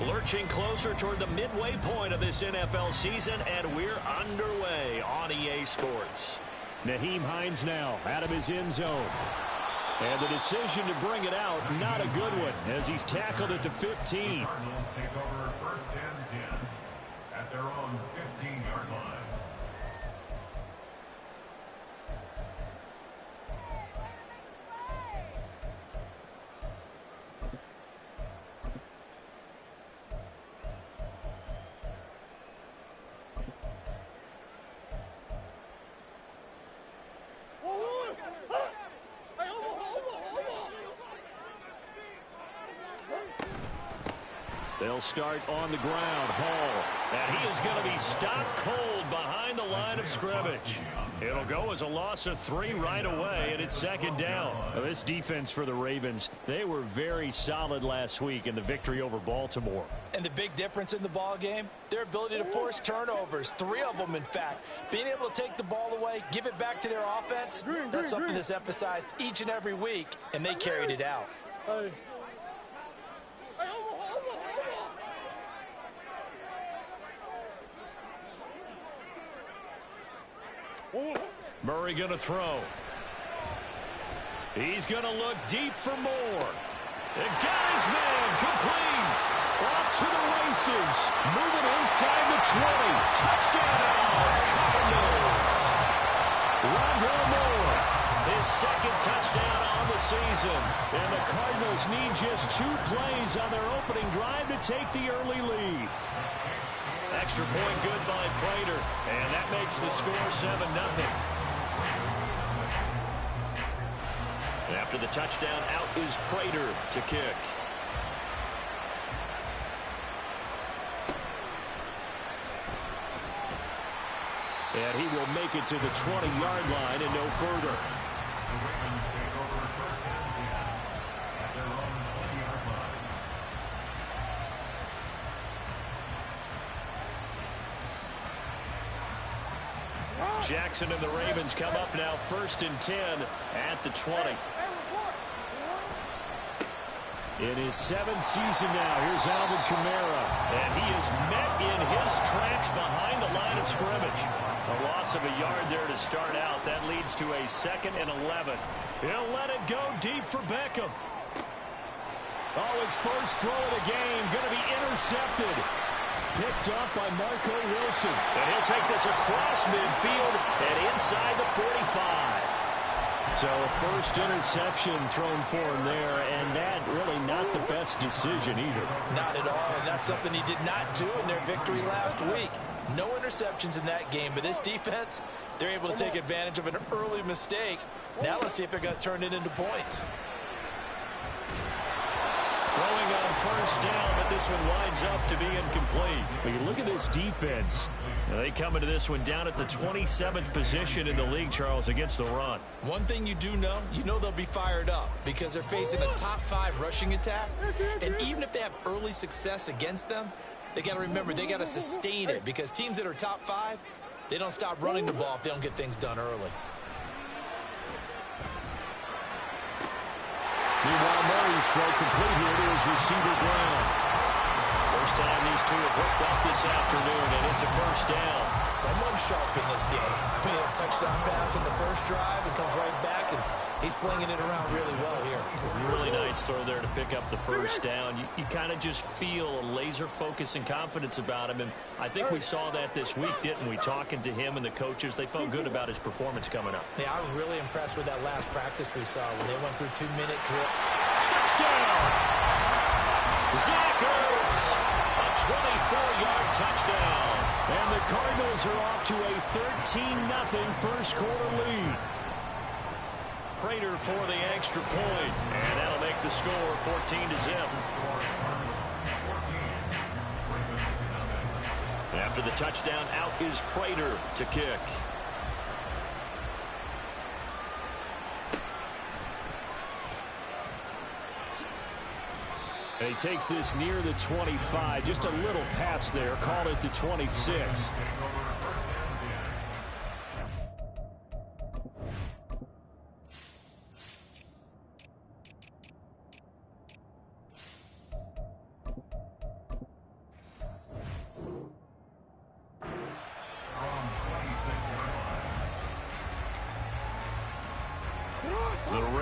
Lurching closer toward the midway point of this NFL season, and we're underway on EA Sports. Nyheim Hines now out of his end zone. And the decision to bring it out, not a good one, as he's tackled at the 15. Cardinals take over 1st and 10 at their own 15-yard line. They'll start on the ground. Hall. And he is going to be stopped cold behind the line of scrimmage. It'll go as a loss of 3 right away, and it's 2nd down. Now, this defense for the Ravens, they were very solid last week in the victory over Baltimore. And the big difference in the ball game, their ability to force turnovers, 3 of them in fact. Being able to take the ball away, give it back to their offense, that's something that's emphasized each and every week, and they carried it out. Murray going to throw. He's going to look deep for more. And got his man complete. Off to the races. Moving inside the 20. Touchdown, Cardinals. Rondell Moore, his 2nd touchdown on the season. And the Cardinals need just 2 plays on their opening drive to take the early lead. Extra point good by Prater. And that makes the score 7-0. After the touchdown, out is Prater to kick. And he will make it to the 20-yard line and no further. The Ravens take over 1st and 10 at their own 20-yard line. Jackson and the Ravens come up now 1st and 10 at the 20. In his 7th season now, here's Alvin Kamara. And he is met in his tracks behind the line of scrimmage. A loss of a yard there to start out. That leads to a 2nd and 11. He'll let it go deep for Beckham. Oh, his first throw of the game going to be intercepted. Picked up by Marco Wilson. And he'll take this across midfield and inside the 45. So a first interception thrown for him there, and that really not the best decision either. Not at all, and that's something he did not do in their victory last week. No interceptions in that game, but this defense, they're able to take advantage of an early mistake. Now let's see if they're going to turn it into points. Throwing on 1st down, but this one winds up to be incomplete. When you look at this defense, they come into this one down at the 27th position in the league, Charles, against the run. One thing you do know, they'll be fired up because they're facing a top 5 rushing attack. And even if they have early success against them, they got to remember they got to sustain it because teams that are top 5, they don't stop running the ball if they don't get things done early. Meanwhile, Murray's throw complete here to his receiver Brown. First time these two have hooked up this afternoon, and it's a 1st down. Someone's sharp in this game. A touchdown pass in the first drive and comes right back, and he's flinging it around really well here. Really nice throw there to pick up the 1st down. You kind of just feel a laser focus and confidence about him, and I think we saw that this week, didn't we? Talking to him and the coaches, they felt good about his performance coming up. Yeah, I was really impressed with that last practice we saw when they went through 2-minute drill. Touchdown! Zach Ertz, a 24-yard touchdown. And the Cardinals are off to a 13-0 first quarter lead. Prater for the extra point, and that'll make the score 14-0. After the touchdown, out is Prater to kick. And he takes this near the 25, just a little pass there, called it the 26.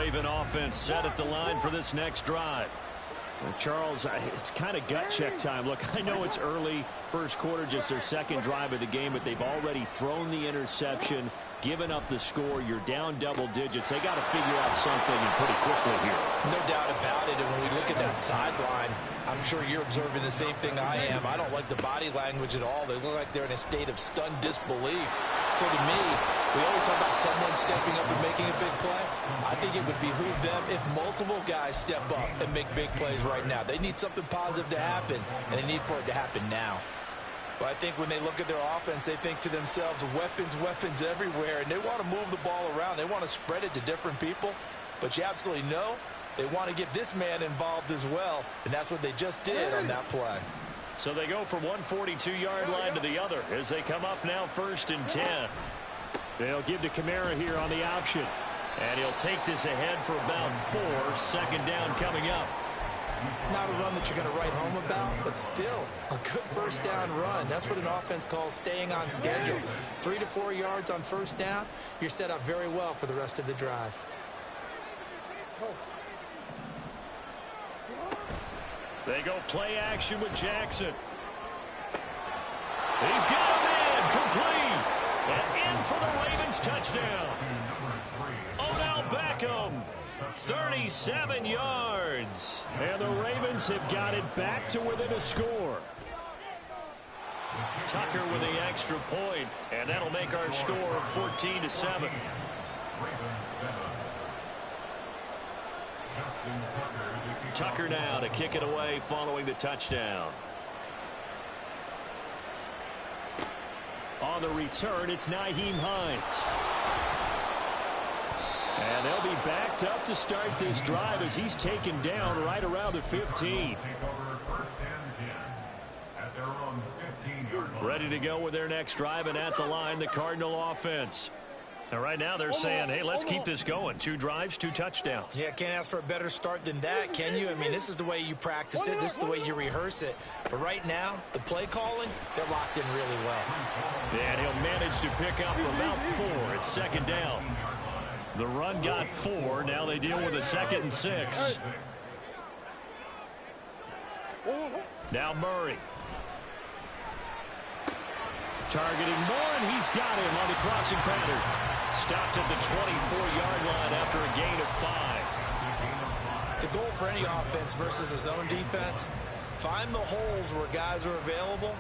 Raven offense set at the line for this next drive. Well, Charles, it's kind of gut check time. Look, I know it's early, first quarter, just their second drive of the game, but they've already thrown the interception, given up the score. You're down double digits. They got to figure out something and pretty quickly here. No doubt about it. And when we look at that sideline, I'm sure you're observing the same thing I am. I don't like the body language at all. They look like they're in a state of stunned disbelief. So to me, we always talk about someone stepping up and making a big play. I think it would behoove them if multiple guys step up and make big plays right now. They need something positive to happen, and they need for it to happen now. But I think when they look at their offense, they think to themselves, weapons, weapons everywhere, and they want to move the ball around. They want to spread it to different people. But you absolutely know they want to get this man involved as well, and that's what they just did on that play. So they go from one 42-yard line to the other as they come up now 1st and 10. They'll give to Kamara here on the option. And he'll take this ahead for about 4. 2nd down coming up. Not a run that you're going to write home about, but still a good 1st down run. That's what an offense calls staying on schedule. 3 to 4 yards on 1st down. You're set up very well for the rest of the drive. They go play action with Jackson. He's got a man complete. And in for the Ravens touchdown. Odell Beckham, 37 yards. And the Ravens have got it back to within a score. Tucker with the extra point, and that'll make our score 14-7. Tucker now to kick it away following the touchdown. On the return, it's Nyheim Hines. And they'll be backed up to start this drive as he's taken down right around the 15. Ready to go with their next drive, and at the line, the Cardinal offense. And right now they're saying, hey, let's keep this going. 2 drives, 2 touchdowns. Yeah, can't ask for a better start than that, can you? I mean, this is the way you practice it. This is the way you rehearse it. But right now, the play calling, they're locked in really well. And he'll manage to pick up about 4. It's 2nd down. The run got 4. Now they deal with a 2nd and 6. Now Murray. Targeting Moore, and he's got him on the crossing pattern. Stopped at the 24-yard line after a gain of 5. The goal for any offense versus a zone defense, find the holes where guys are available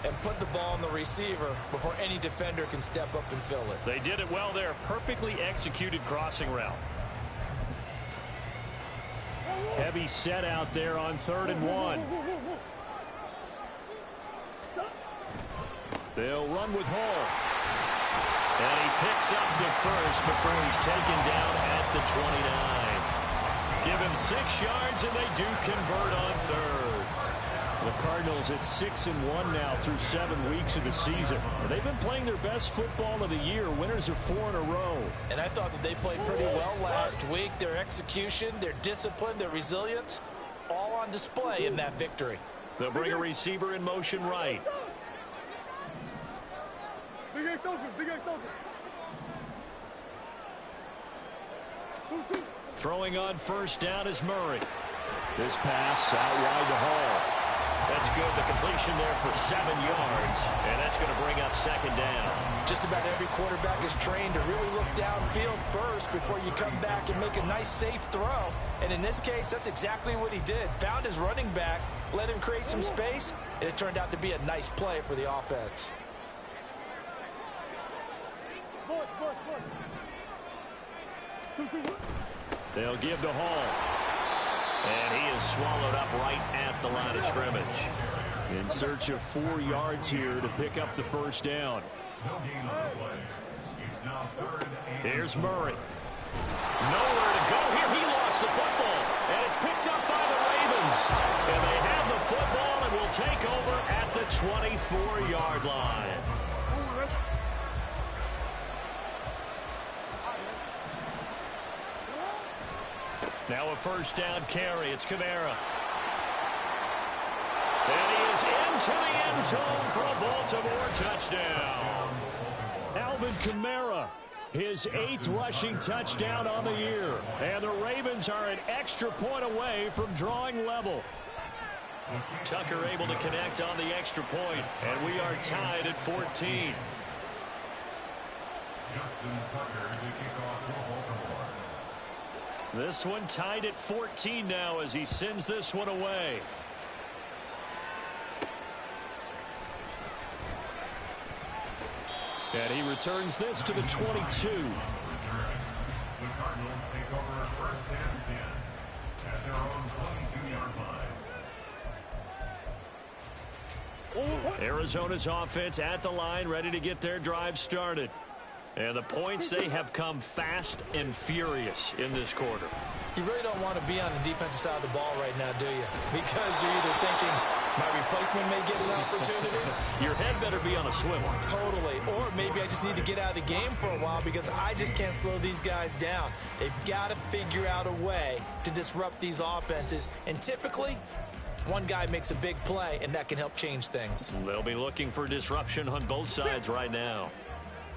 and put the ball on the receiver before any defender can step up and fill it. They did it well there. Perfectly executed crossing route. Heavy set out there on 3rd and 1. They'll run with Hall. And he picks up the first before he's taken down at the 29. Give him 6 yards, and they do convert on 3rd. The Cardinals at 6-1 now through 7 weeks of the season. They've been playing their best football of the year. Winners of 4 in a row. And I thought that they played pretty well last week. Their execution, their discipline, their resilience, all on display in that victory. They'll bring a receiver in motion right. Throwing on 1st down is Murray. This pass out wide to Hall. That's good. The completion there for 7 yards. And that's going to bring up 2nd down. Just about every quarterback is trained to really look downfield first before you come back and make a nice, safe throw. And in this case, that's exactly what he did. Found his running back, let him create some space, and it turned out to be a nice play for the offense. They'll give to Hall. And he is swallowed up right at the line of scrimmage. In search of 4 yards here to pick up the 1st down. Here's Murray. Nowhere to go here. He lost the football. And it's picked up by the Ravens. And they have the football and will take over at the 24-yard line. Now a 1st down carry. It's Kamara. And he is into the end zone for a Baltimore touchdown. Alvin Kamara His 8th rushing touchdown on the year. And the Ravens are an extra point away from drawing level. Tucker able to connect on the extra point, and we are tied at 14. Justin Tucker to kick off for Baltimore. This one tied at 14 now as he sends this one away. And he returns this to the 22. The Cardinals take over first and 10 at their own 22-yard line. Arizona's offense at the line, ready to get their drive started. And the points, they have come fast and furious in this quarter. You really don't want to be on the defensive side of the ball right now, do you? Because you're either thinking, my replacement may get an opportunity. Your head better be on a swivel. Totally. Or maybe I just need to get out of the game for a while because I just can't slow these guys down. They've got to figure out a way to disrupt these offenses. And typically, one guy makes a big play, and that can help change things. They'll be looking for disruption on both sides right now.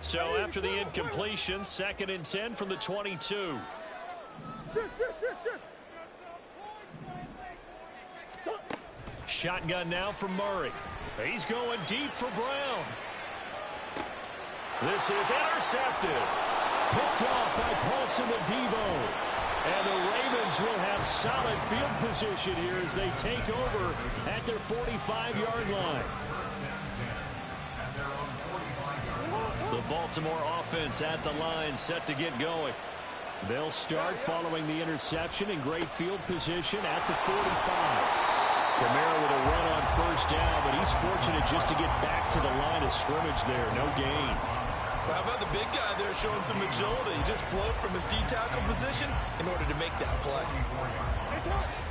So after the incompletion, 2nd and 10 from the 22. Shotgun now from Murray. He's going deep for Brown. This is intercepted. Picked off by Paulson Adebo. And the Ravens will have solid field position here as they take over at their 45-yard line. The Baltimore offense at the line, set to get going. They'll start following the interception in great field position at the 45. Kamara with a run on first down, but he's fortunate just to get back to the line of scrimmage there. No gain. Well, how about the big guy there showing some agility? He just float from his D-tackle position in order to make that play.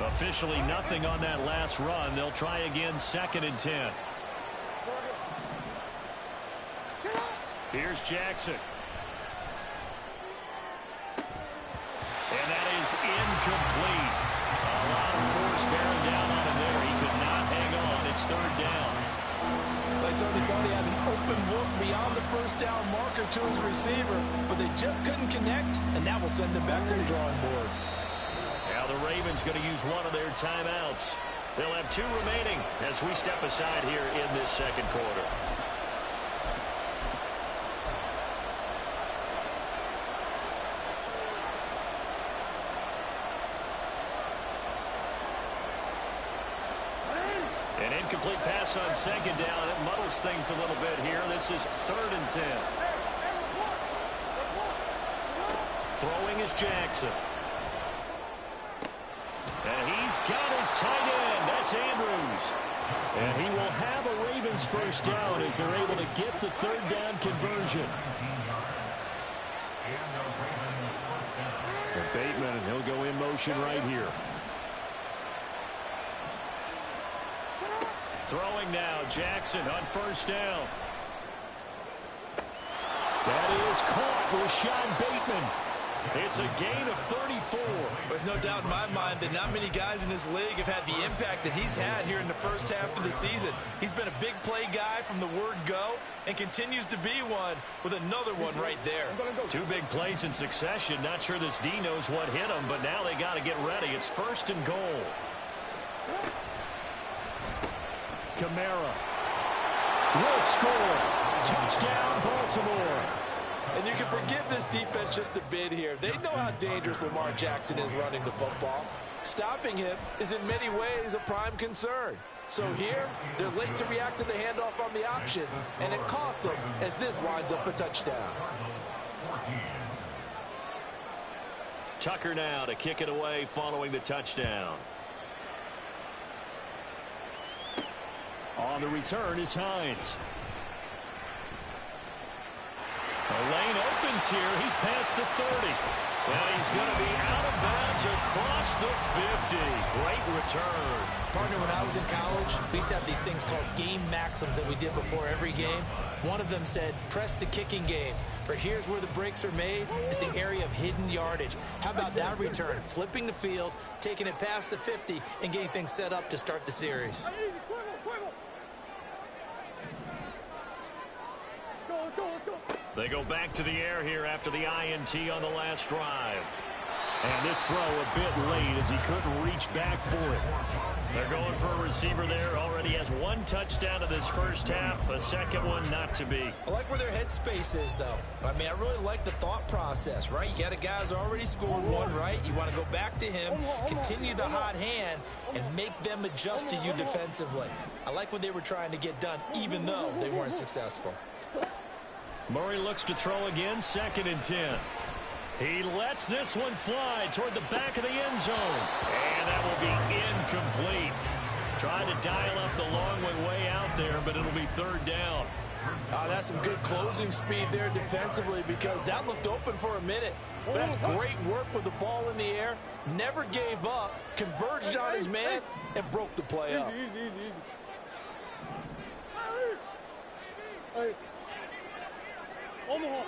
Officially nothing on that last run. They'll try again, 2nd and 10. Here's Jackson. And that is incomplete. A lot of force bearing down on him there. He could not hang on. It's 3rd down. They certainly thought he had an open look beyond the first down marker to his receiver, but they just couldn't connect, and that will send them back to the drawing board. Now the Ravens going to use one of their timeouts. They'll have 2 remaining as we step aside here in this 2nd quarter. An incomplete pass on 2nd down. It muddles things a little bit here. This is 3rd and 10. Throwing is Jackson. And he's got his tight end. That's Andrews. And he will have a Ravens first down as they're able to get the 3rd down conversion. Bateman, and he'll go in motion right here. Throwing now, Jackson on first down. That is caught with Sean Bateman. It's a gain of 34. There's no doubt in my mind that not many guys in this league have had the impact that he's had here in the first half of the season. He's been a big play guy from the word go and continues to be one with another one right there. 2 big plays in succession. Not sure this D knows what hit him, but now they got to get ready. It's 1st and goal. Kamara will score. Touchdown, Baltimore. And you can forgive this defense just a bit here. They know how dangerous Lamar Jackson is running the football. Stopping him is in many ways a prime concern. So here, they're late to react to the handoff on the option, and it costs them as this winds up a touchdown. Tucker now to kick it away following the touchdown. On the return is Hines. The lane opens here. He's past the 30. And he's going to be out of bounds across the 50. Great return. Partner, when I was in college, we used to have these things called game maxims that we did before every game. One of them said, press the kicking game. For here's where the breaks are made, is the area of hidden yardage. How about that return? Flipping the field, taking it past the 50, and getting things set up to start the series. They go back to the air here after the INT on the last drive. And this throw a bit late as he couldn't reach back for it. They're going for a receiver there. Already has one touchdown in this first half. A second one not to be. I like where their headspace is, though. I mean, I really like the thought process, right? You got a guy who's already scored one, right? You want to go back to him, continue the hot hand, and make them adjust to you defensively. I like what they were trying to get done, even though they weren't successful. Murray looks to throw again, 2nd and 10. He lets this one fly toward the back of the end zone. And that will be incomplete. Trying to dial up the long way out there, but it'll be 3rd down. That's some good closing speed there defensively because that looked open for a minute. But that's great work with the ball in the air. Never gave up, converged on his man, and broke the play up. Easy. Omaha.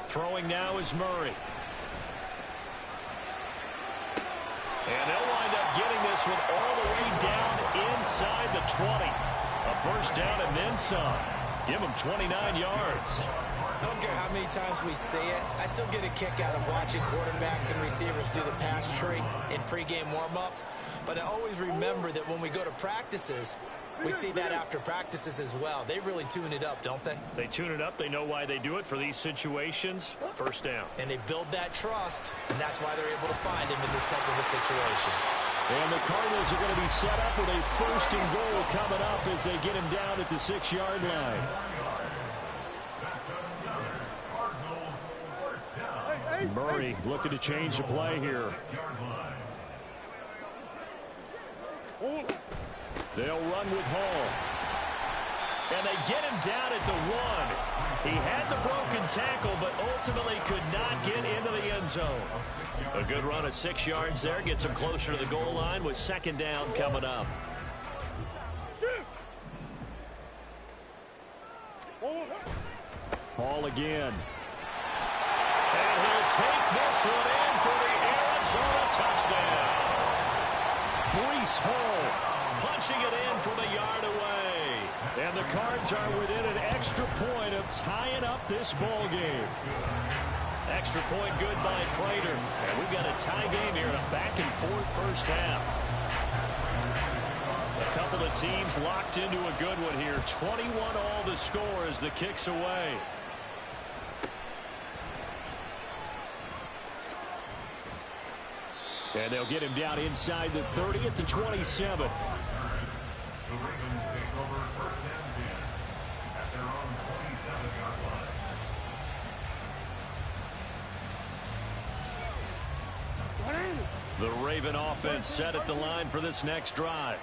Throwing now is Murray. And they'll wind up getting this one all the way down inside the 20. A first down and then some. Give them 29 yards. I don't care how many times we say it, I still get a kick out of watching quarterbacks and receivers do the pass tree in pregame warm-up. But I always remember that when we go to practices, we see that after practices as well. They really tune it up, don't they? They tune it up. They know why they do it for these situations. First down. And they build that trust, and that's why they're able to find him in this type of a situation. And the Cardinals are going to be set up with a 1st and goal coming up as they get him down at the 6-yard line. Murray looking to change the play here. They'll run with Hall. And they get him down at the 1. He had the broken tackle, but ultimately could not get into the end zone. A good run of 6 yards there. Gets him closer to the goal line with 2nd down coming up. Hall again. And he'll take this one in for the Arizona touchdown. Breece Hall punching it in from a yard away. And the Cards are within an extra point of tying up this ball game. Extra point good by Prater. And we've got a tie game here in a back-and-forth first half. A couple of teams locked into a good one here. 21 all the score as the kick's away. And they'll get him down inside the 30 at the 27. The Ravens take over 1st and 10 at their own 27-yard line. The Raven offense set at the line for this next drive.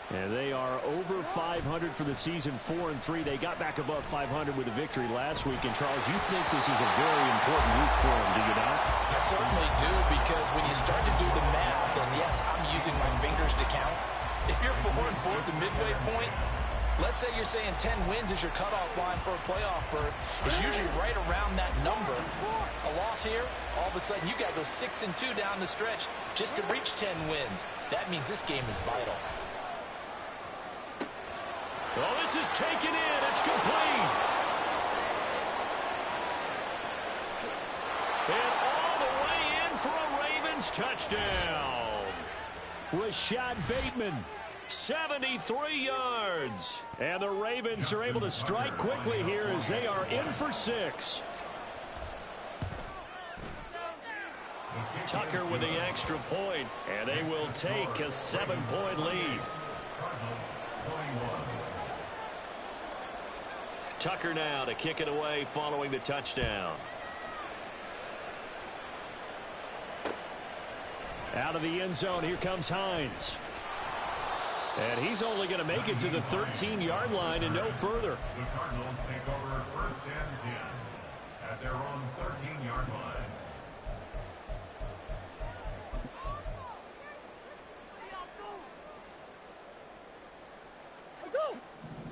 And they are over 500 for the season, 4-3. They got back above 500 with a victory last week. And, Charles, you think this is a very important week for them, do you not? I certainly do, because when you start to do the math, and yes, I'm using my fingers to count. If you're 4-4 at the midway point, let's say you're saying 10 wins is your cutoff line for a playoff berth. It's usually right around that number. A loss here, all of a sudden you got to go 6-2 down the stretch just to reach 10 wins. That means this game is vital. Well, this is taken in. It's complete. And all the way in for a Ravens touchdown. Rashad Bateman. 73 yards. And the Ravens are able to strike quickly here as they are in for 6. Tucker with the extra point, and they will take a 7-point lead. Tucker now to kick it away following the touchdown. Out of the end zone, here comes Hines. And he's only going to make it to the 13-yard line and no further. The Cardinals take over 1st and 10 at their own 13-yard line.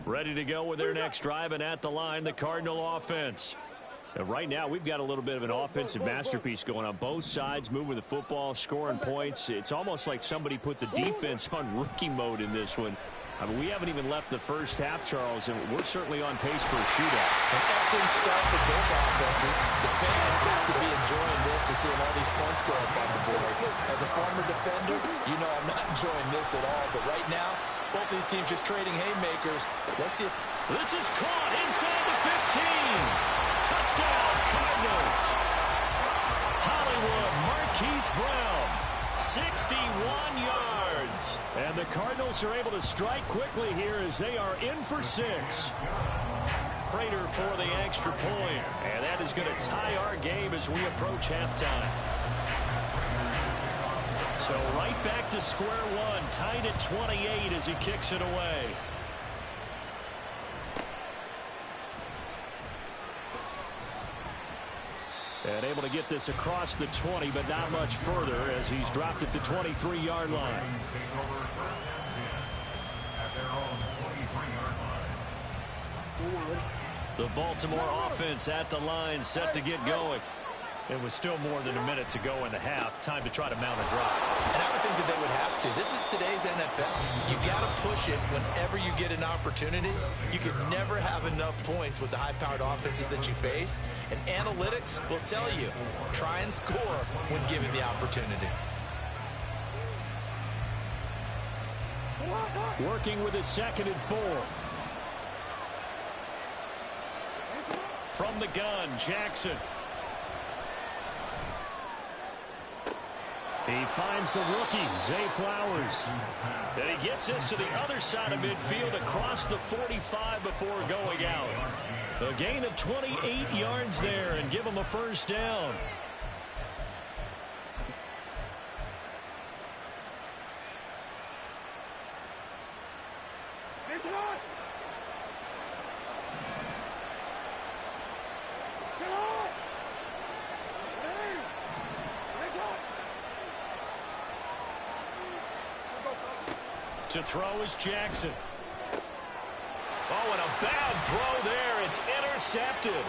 Ready to go with their next drive, and at the line, the Cardinal offense. And right now, we've got a little bit of an offensive masterpiece going on both sides, moving the football, scoring points. It's almost like somebody put the defense on rookie mode in this one. I mean, we haven't even left the first half, Charles, and we're certainly on pace for a shootout. An excellent start for both offenses. The fans have to be enjoying this to see all these points go up on the board. As a former defender, you know I'm not enjoying this at all. But right now, both these teams just trading haymakers. Let's see if... This is caught inside the 15. Touchdown, Cardinals. Hollywood Marquise Brown, 61 yards. And the Cardinals are able to strike quickly here as they are in for 6. Prater for the extra point. And that is going to tie our game as we approach halftime. So right back to square one, tied at 28 as he kicks it away. And able to get this across the 20, but not much further as he's dropped it to 23-yard line. The Baltimore offense at the line, set to get going. It was still more than a minute to go in the half. Time to try to mount a drive. And I would think that they would have to. This is today's NFL. You got to push it whenever you get an opportunity. You can never have enough points with the high-powered offenses that you face. And analytics will tell you, try and score when given the opportunity. Working with his 2nd and 4. From the gun, Jackson. He finds the rookie, Zay Flowers. And he gets this to the other side of midfield across the 45 before going out. A gain of 28 yards there and give him a first down. To throw is Jackson. Oh, and a bad throw there. It's intercepted.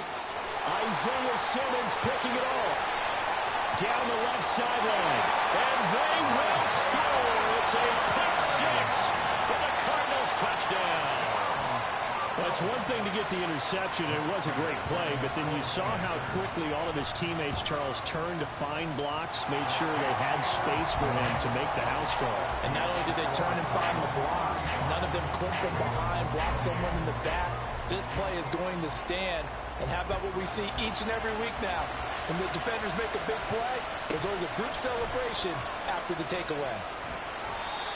Isaiah Simmons picking it off. Down the left sideline. And they will score. It's a pick 6 for the Cardinals touchdown. Well, it's one thing to get the interception. It was a great play, but then you saw how quickly all of his teammates, Charles, turned to find blocks, made sure they had space for him to make the house call. And not only did they turn and find the blocks, none of them clipped from behind, blocked someone in the back. This play is going to stand. And how about what we see each and every week now? When the defenders make a big play, there's always a group celebration after the takeaway.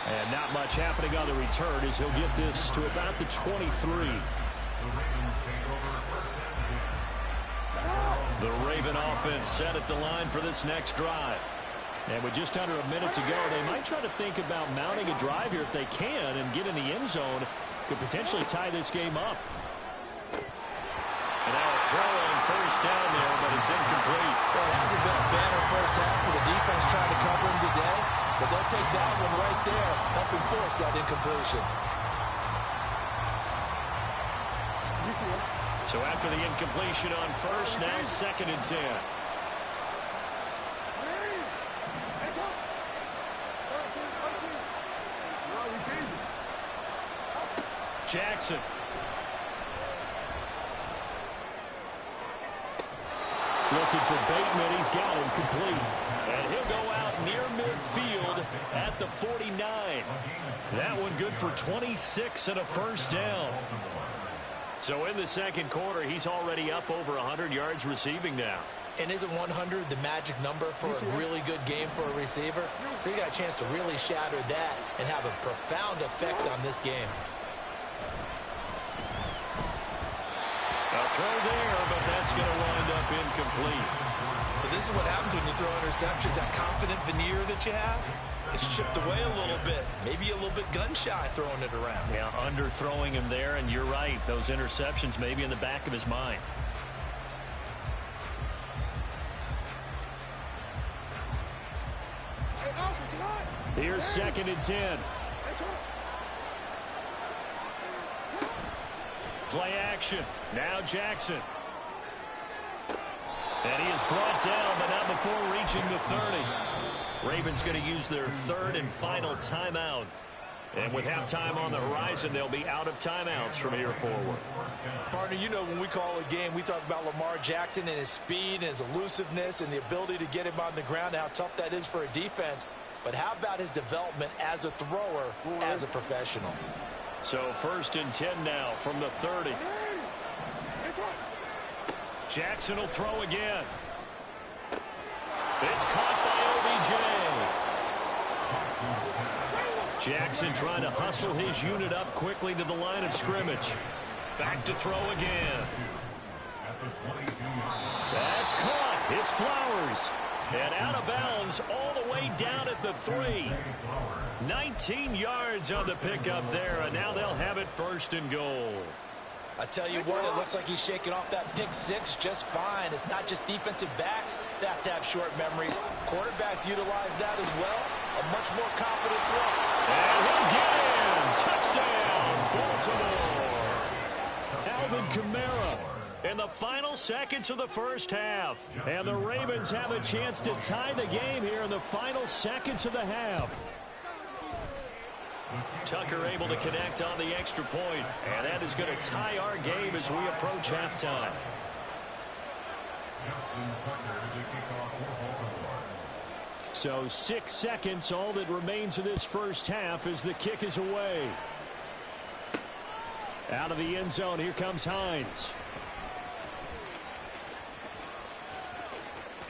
And not much happening on the return as he'll get this to about the 23. The Raven offense set at the line for this next drive. And with just under a minute to go, they might try to think about mounting a drive here if they can and get in the end zone. Could potentially tie this game up. And now a throw on first down there, but it's incomplete. Well, it hasn't been a banner first half for the defense trying to cover him today. But they'll take that one right there, helping force that incompletion. So after the incompletion on first, now 2nd and 10. Jackson. Looking for Bateman. He's got him complete. And he'll go out near midfield at the 49. That one good for 26 and a first down. So in the second quarter, he's already up over 100 yards receiving now. And isn't 100 the magic number for a really good game for a receiver? So he got a chance to really shatter that and have a profound effect on this game. A throw there, but that's going to wind up incomplete. So this is what happens when you throw interceptions. That confident veneer that you have, it's chipped away a little bit. Maybe a little bit gun-shy throwing it around. Yeah, underthrowing him there, and you're right. Those interceptions may be in the back of his mind. Here's 2nd and 10. Play action. Now Jackson. And he is brought down, but not before reaching the 30. Ravens going to use their third and final timeout. And with halftime on the horizon, they'll be out of timeouts from here forward. Partner, you know when we call a game, we talk about Lamar Jackson and his speed and his elusiveness and the ability to get him on the ground, how tough that is for a defense. But how about his development as a thrower, as a professional? So 1st and 10 now from the 30. Jackson will throw again. It's caught by OBJ. Jackson trying to hustle his unit up quickly to the line of scrimmage. Back to throw again. That's caught. It's Flowers. And out of bounds all the way down at the 3. 19 yards on the pickup there, and now they'll have it 1st and goal. I tell you what, it looks like he's shaking off that pick 6 just fine. It's not just defensive backs that have to have short memories. Quarterbacks utilize that as well. A much more confident throw. And he'll get in. Touchdown, Baltimore. Alvin Kamara in the final seconds of the first half. And the Ravens have a chance to tie the game here in the final seconds of the half. Tucker able to connect on the extra point, and that is going to tie our game as we approach halftime. So 6 seconds, all that remains of this first half as the kick is away. Out of the end zone, here comes Hines.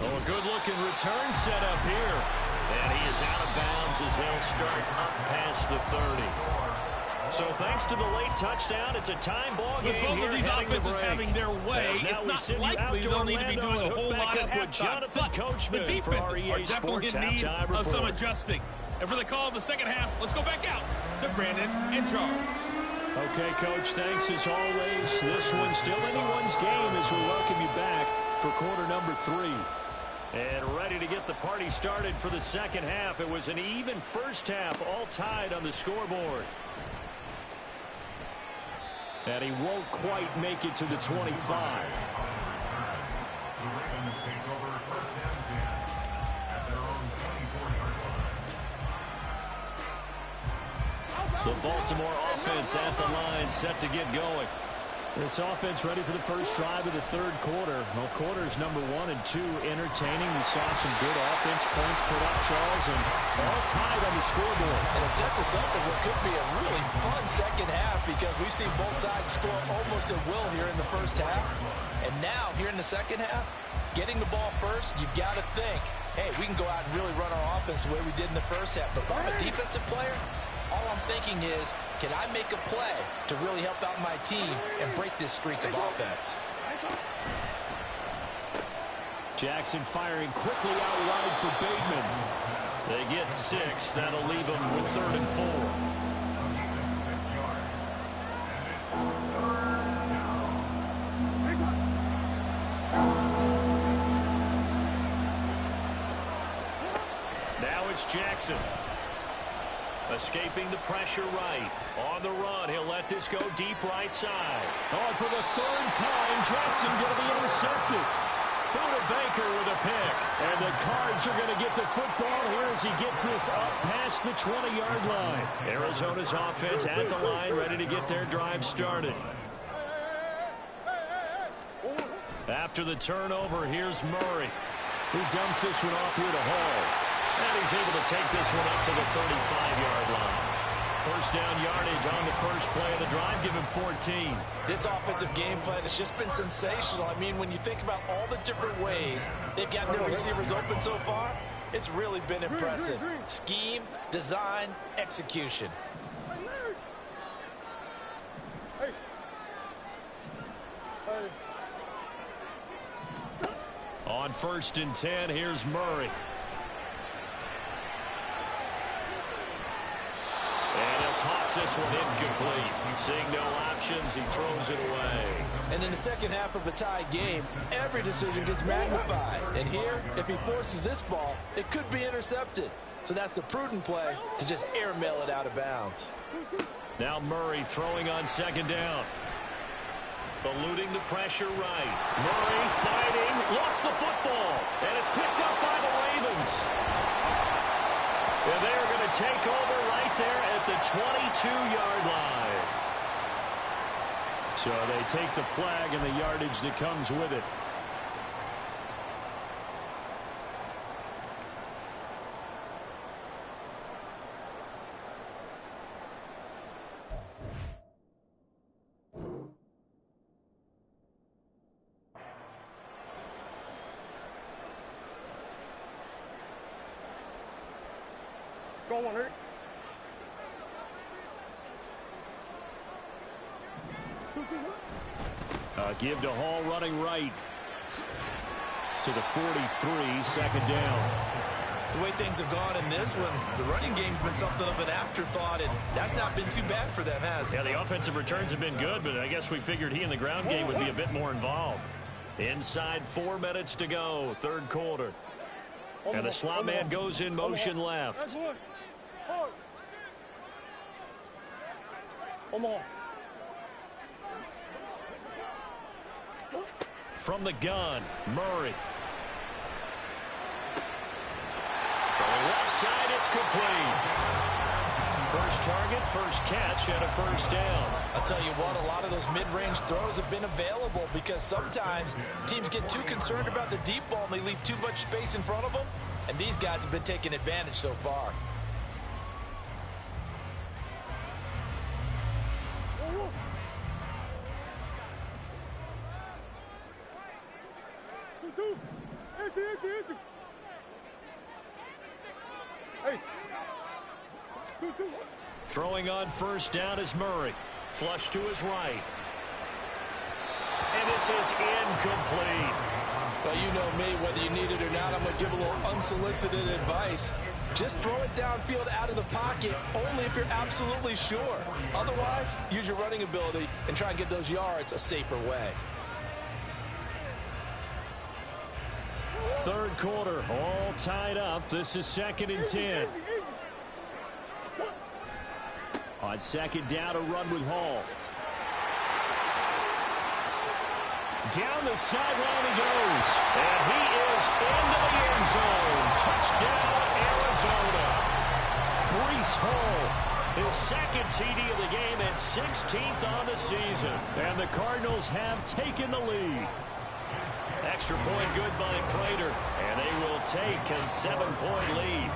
Oh, a good-looking return set up here. And he is out of bounds as they'll start up past the 30. So thanks to the late touchdown, it's a time ball game. With both of these offenses having their way, it's not likely they'll need to be doing a whole lot at halftime. But the defenses are definitely in need of some adjusting. And for the call of the second half, let's go back out to Brandon and Charles. Okay, Coach, thanks as always. This one's still anyone's game as we welcome you back for quarter number 3. And ready to get the party started for the second half. It was an even first half, all tied on the scoreboard. And he won't quite make it to the 25. The Baltimore offense at the line, set to get going. This offense ready for the first drive of the third quarter. Well, quarters number 1 and 2 entertaining. We saw some good offense points put up, Charles, and all tied on the scoreboard. And it sets us up for what could be a really fun second half because we've seen both sides score almost at will here in the first half. And now, here in the second half, getting the ball first, you've got to think, hey, we can go out and really run our offense the way we did in the first half. But if I'm a defensive player, all I'm thinking is, can I make a play to really help out my team and break this streak of offense? Jackson firing quickly out wide for Bateman. They get 6. That'll leave them with 3rd and 4. Now it's Jackson. Escaping the pressure right. On the run, he'll let this go deep right side. Oh, for the 3rd time, Jackson going to be intercepted. Buda Baker with a pick. And the Cards are going to get the football here as he gets this up past the 20-yard line. Arizona's offense at the line, ready to get their drive started. After the turnover, here's Murray, who dumps this one off here to Hall. And he's able to take this one up to the 35-yard line. First down yardage on the first play of the drive. Give him 14. This offensive game plan has just been sensational. I mean, when you think about all the different ways they've gotten their receivers open so far, it's really been impressive. Scheme, design, execution. On 1st and 10, here's Murray. And he'll toss this one incomplete. Seeing no options, he throws it away. And in the second half of a tie game, every decision gets magnified. And here, if he forces this ball, it could be intercepted. So that's the prudent play to just airmail it out of bounds. Now Murray throwing on 2nd down. eluding the pressure right. Murray fighting, lost the football, and it's picked up by the Ravens. And they're going to take over right there at the 22-yard line. So they take the flag and the yardage that comes with it. Go on, Eric. Give to Hall running right to the 43, second down. The way things have gone in this one, the running game's been something of an afterthought, and that's not been too bad for them, has it? Yeah, the offensive returns have been good, but I guess we figured he in the ground game would be a bit more involved. Inside 4 minutes to go, third quarter. And the slot man goes in motion left. From the gun, Murray. Throwing left side, it's complete. First target, first catch, and a first down. I'll tell you what, a lot of those mid-range throws have been available because sometimes teams get too concerned about the deep ball and they leave too much space in front of them. And these guys have been taking advantage so far. Throwing on first down is Murray. Flush to his right. And this is incomplete. Well, you know me, whether you need it or not, I'm going to give a little unsolicited advice. Just throw it downfield out of the pocket only if you're absolutely sure. Otherwise, use your running ability and try and get those yards a safer way. Third quarter, all tied up. This is 2nd and 10. On second down, a run with Hall. Down the sideline he goes. And he is into the end zone. Touchdown, Arizona. Breece Hall, his second TD of the game and 16th on the season. And the Cardinals have taken the lead. Extra point good by Prater. And they will take a 7-point lead.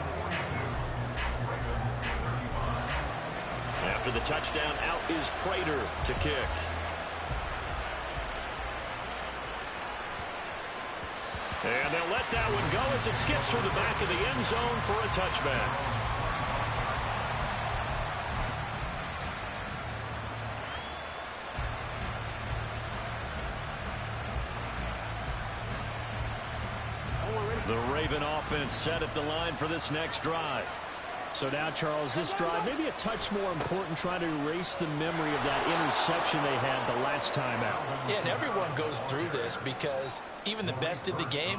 After the touchdown, out is Prater to kick. And they'll let that one go as it skips through the back of the end zone for a touchback. The Raven offense set at the line for this next drive. So now, Charles, this drive maybe a touch more important, trying to erase the memory of that interception they had the last time out. Yeah, and everyone goes through this because even the best in the game,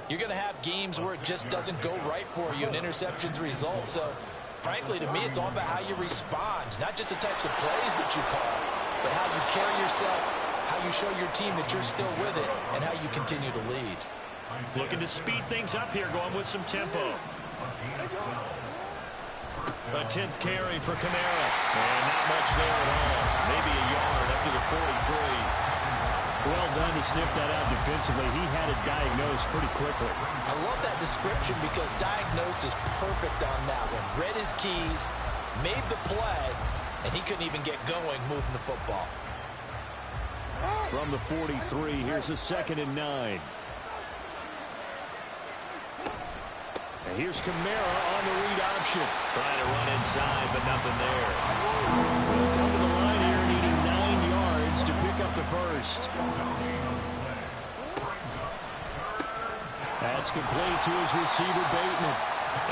you're going to have games where it just doesn't go right for you and interceptions result. So, frankly, to me, it's all about how you respond, not just the types of plays that you call, but how you carry yourself, how you show your team that you're still with it, and how you continue to lead. Looking to speed things up here, going with some tempo. A 10th carry for Kamara. And not much there at all. Maybe a yard up to the 43. Well done to sniff that out defensively. He had it diagnosed pretty quickly. I love that description because diagnosed is perfect on that one. Read his keys, made the play, and he couldn't even get going moving the football. From the 43, here's a 2nd and 9. And here's Kamara on the read option. Trying to run inside, but nothing there. We'll come to the line here, needing 9 yards to pick up the first. That's complete to his receiver, Bateman.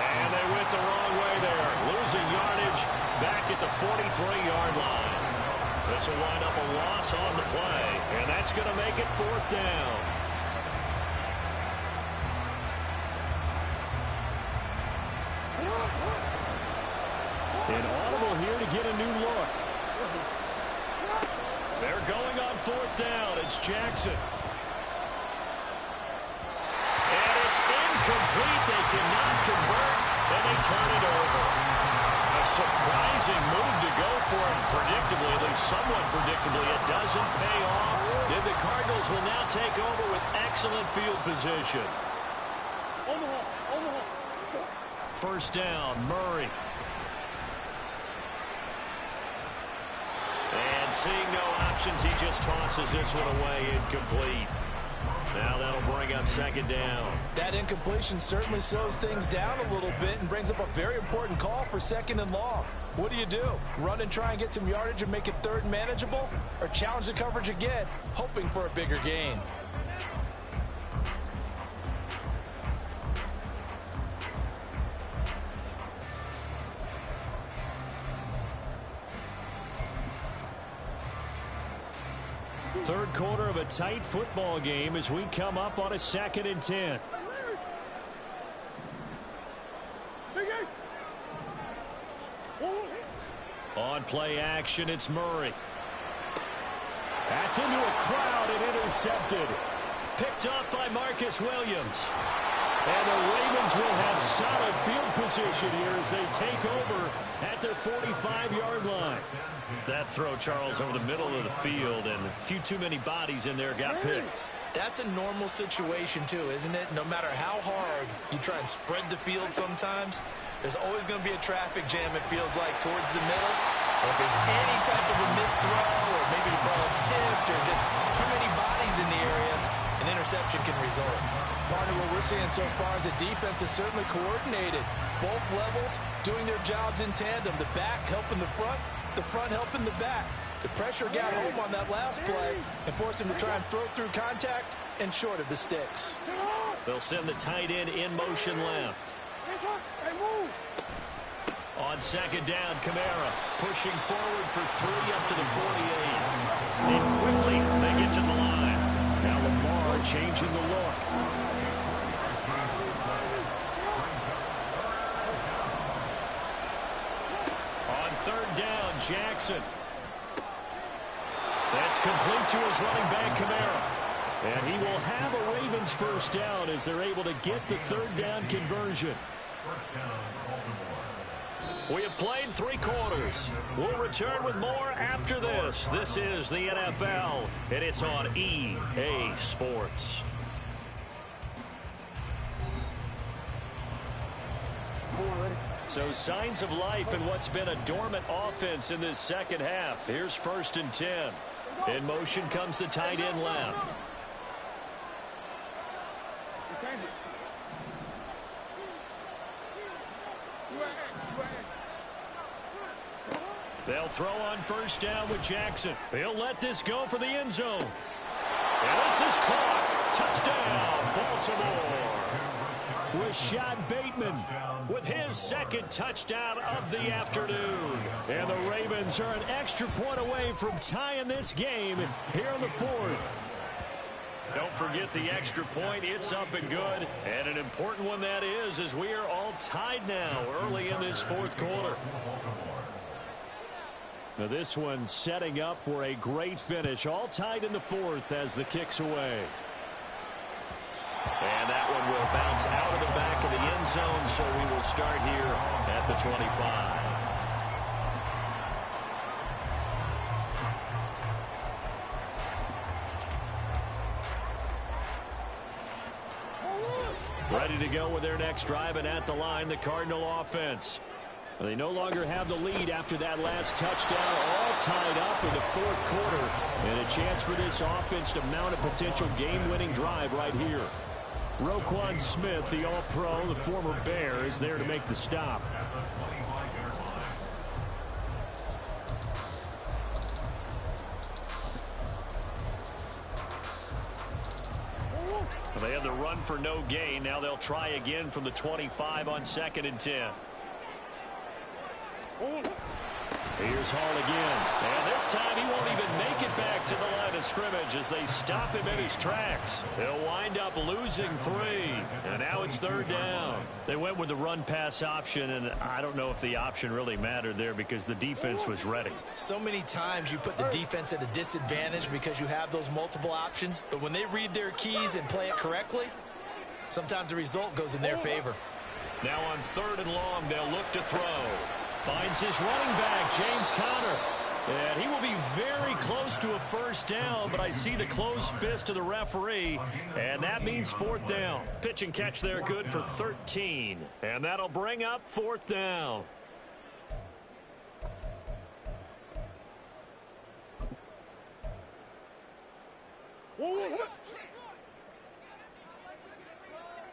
And they went the wrong way there. Losing yardage back at the 43-yard line. This will wind up a loss on the play, and that's going to make it 4th down. An audible here to get a new look. They're going on fourth down. It's Jackson. And it's incomplete. They cannot convert, and they turn it over. A surprising move to go for it. Predictably, at least somewhat predictably, it doesn't pay off. Then the Cardinals will now take over with excellent field position. First down, Murray. And seeing no options, he just tosses this one away, incomplete. Now that'll bring up second down. That incompletion certainly slows things down a little bit and brings up a very important call for second and long. What do? Run and try and get some yardage and make it third and manageable? Or challenge the coverage again, hoping for a bigger gain? Third quarter of a tight football game as we come up on a 2nd and 10. On play action, it's Murray. That's into a crowd and intercepted. Picked up by Marcus Williams. And the Ravens will have solid field position here as they take over at their 45-yard line. That throw, Charles, over the middle of the field, and a few too many bodies in there got picked. That's a normal situation, too, isn't it? No matter how hard you try and spread the field sometimes, there's always going to be a traffic jam, it feels like, towards the middle. And if there's any type of a missed throw, or maybe the ball's tipped, or just too many bodies in the area, an interception can result. Partner, what we're seeing so far is the defense is certainly coordinated. Both levels doing their jobs in tandem. The back helping the front helping the back. The pressure got home on that last play and forced him to try and throw through contact and short of the sticks. They'll send the tight end in motion left. On second down, Kamara pushing forward for 3 up to the 48. And quickly they get to the line. Now Lamar changing the look. On third down, Jackson. That's complete to his running back, Kamara. And he will have a Ravens first down as they're able to get the third down conversion. We have played 3 quarters. We'll return with more after this. This is the NFL, and it's on EA Sports. So signs of life in what's been a dormant offense in this second half. Here's 1st and 10. In motion comes the tight end left. They'll throw on first down with Jackson. He'll let this go for the end zone. And this is caught. Touchdown, Baltimore. Rashad Bateman with his 2nd touchdown of the afternoon. And the Ravens are an extra point away from tying this game here in the 4th. Don't forget the extra point. It's up and good. And an important one that is, as we are all tied now early in this 4th quarter. Now this one setting up for a great finish. All tied in the 4th as the kick's away. And that one will bounce out of the back of the end zone, so we will start here at the 25. Ready to go with their next drive, and at the line, the Cardinal offense. They no longer have the lead after that last touchdown, all tied up in the 4th quarter. And a chance for this offense to mount a potential game-winning drive right here. Roquan Smith, the All-Pro, the former Bear, is there to make the stop. They had the run for no gain. Now they'll try again from the 25 on 2nd and 10. Here's Hall again. And this time he won't even make it back to the line of scrimmage as they stop him in his tracks. He'll wind up losing 3. And now it's 3rd down. They went with the run-pass option, and I don't know if the option really mattered there because the defense was ready. So many times you put the defense at a disadvantage because you have those multiple options. But when they read their keys and play it correctly, sometimes the result goes in their favor. Now on 3rd and long, they'll look to throw. Finds his running back, James Conner. And he will be very close to a 1st down, but I see the closed fist of the referee, and that means 4th down. Pitch and catch there good for 13. And that'll bring up 4th down. Whoa.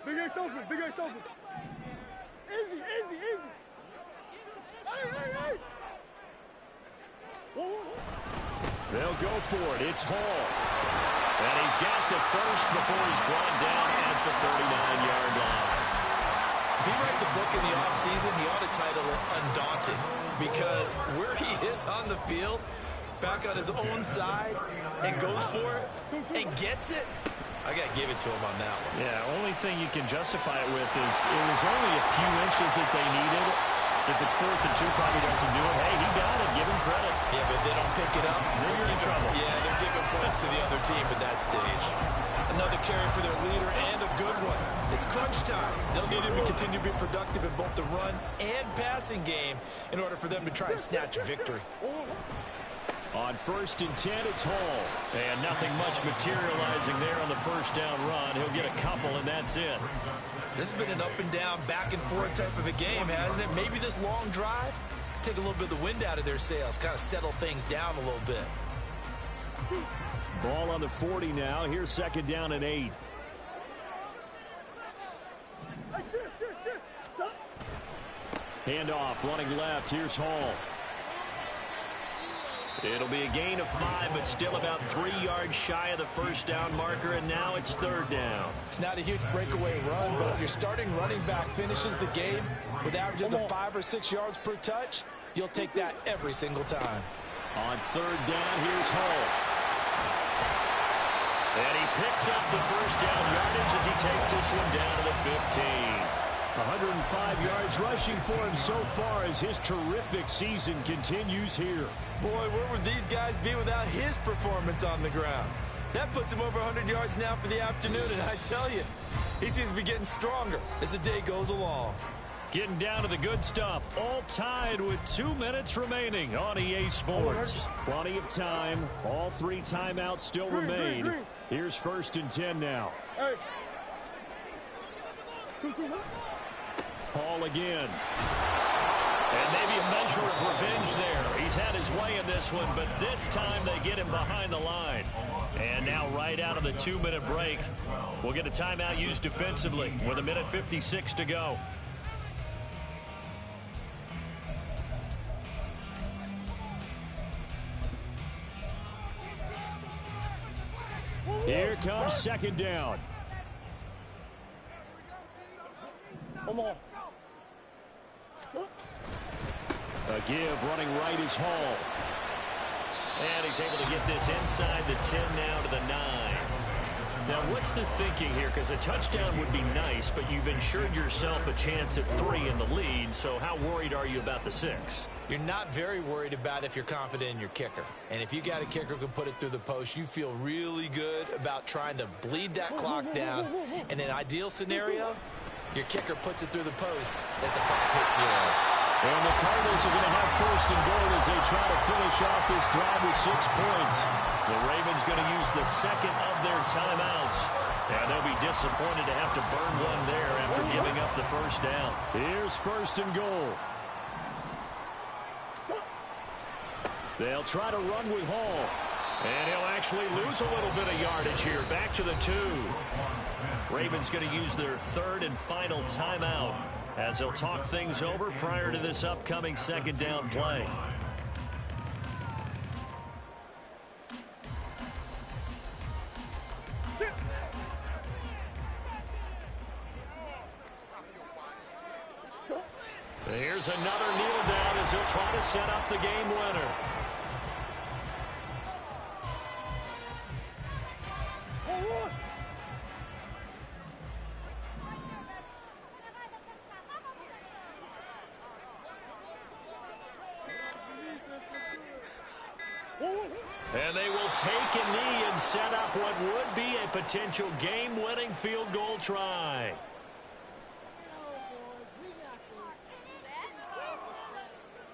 Big Ace open. Easy. Hey. Whoa. They'll go for it. It's Hall. And he's got the first before he's brought down at the 39-yard line. If he writes a book in the offseason, he ought to title it Undaunted, because where he is on the field, back on his own side, and goes for it, and gets it, I got to give it to him on that one. Yeah, only thing you can justify it with is it was only a few inches that they needed. If it's 4th and 2, probably doesn't do it. Hey, he got it. Give him credit. Yeah, but if they don't pick it up, then you're in trouble. Yeah, they're giving points to the other team at that stage. Another carry for their leader, and a good one. It's crunch time. They'll need him to continue to be productive in both the run and passing game in order for them to try and snatch a victory. On 1st and 10, it's Hall. And nothing much materializing there on the 1st down run. He'll get a couple, and that's it. This has been an up-and-down, back-and-forth type of a game, hasn't it? Maybe this long drive take a little bit of the wind out of their sails, kind of settle things down a little bit. Ball on the 40 now. Here's 2nd down and 8. Handoff, running left. Here's Hall. It'll be a gain of 5, but still about 3 yards shy of the 1st down marker, and now it's 3rd down. It's not a huge breakaway run, but if your starting running back finishes the game with averages of 5 or 6 yards per touch, you'll take that every single time. On 3rd down, here's Hall. And he picks up the 1st down yardage as he takes this one down to the 15. 105 yards rushing for him so far as his terrific season continues here. Boy, where would these guys be without his performance on the ground? That puts him over 100 yards now for the afternoon, and I tell you, he seems to be getting stronger as the day goes along. Getting down to the good stuff, all tied with 2 minutes remaining on EA Sports. Plenty of time, all 3 timeouts still remain. Here's 1st and 10 now. Hey. Hall again. And maybe a measure of revenge there. He's had his way in this one, but this time they get him behind the line. And now right out of the 2-minute break, we'll get a timeout used defensively with 1:56 to go. Here comes 2nd down. Come on. A give, running right is Hall. And he's able to get this inside the 10 now to the 9. Now, what's the thinking here? Because a touchdown would be nice, but you've ensured yourself a chance at 3 in the lead, so how worried are you about the 6? You're not very worried about if you're confident in your kicker. And if you got a kicker who can put it through the post, you feel really good about trying to bleed that clock down. In an ideal scenario, your kicker puts it through the post as the clock hits zeros. And the Cardinals are going to have 1st and goal as they try to finish off this drive with 6 points. The Ravens going to use the 2nd of their timeouts. And they'll be disappointed to have to burn one there after giving up the 1st down. Here's 1st and goal. They'll try to run with Hall. And he'll actually lose a little bit of yardage here. Back to the 2. Ravens going to use their 3rd and final timeout as they'll talk things over prior to this upcoming 2nd down play. Here's another kneel down as he'll try to set up the game winner. And they will take a knee and set up what would be a potential game-winning field goal try.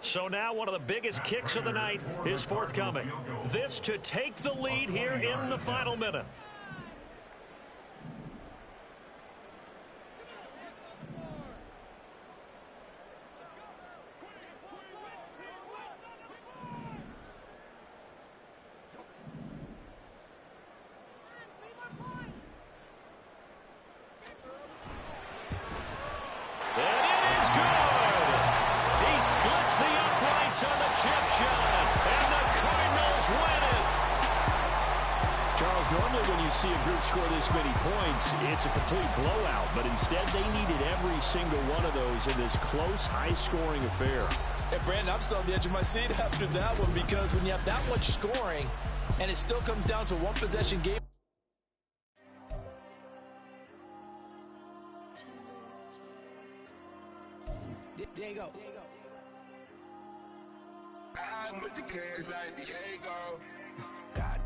So now one of the biggest kicks of the night is forthcoming. This to take the lead here in the final minute. On the chip shot, and the Cardinals win it. Charles, normally when you see a group score this many points, it's a complete blowout, but instead they needed every single one of those in this close, high-scoring affair. And Brandon, I'm still on the edge of my seat after that one, because when you have that much scoring and it still comes down to one possession game. There you go. I'm with the cash like Diego. God.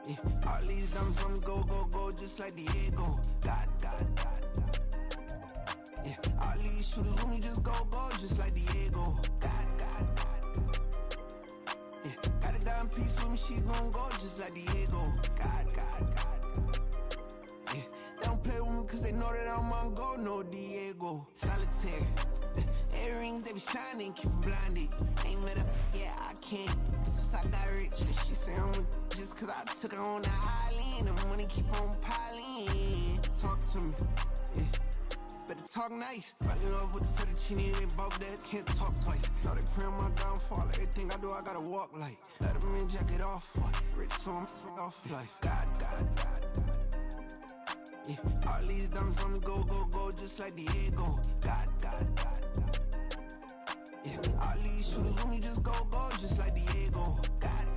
Yeah. All these dumps on go, just like Diego. God. Yeah. All these shooters when we just go, just like Diego. God. Yeah. Got a dime piece with me, she gon' go just like Diego. God. Yeah. They don't play with me cause they know that I'm on go, no Diego. Solitaire. Earrings, they be shining, keep them blinded. Ain't met up, yeah, I can't. Since I got rich, she say I'm just cause I took her on the island. The money keep on piling. Talk to me, yeah. Better talk nice. Rockin' up with the fettuccine, ain't both that, can't talk twice. Know they pray on my downfall, everything I do, I gotta walk like. Let them in, jacket off, rich, so I'm off life. God. Yeah. All these dumps on me go, just like Diego. God. Yeah. All these shooters when we just go, just like Diego. God.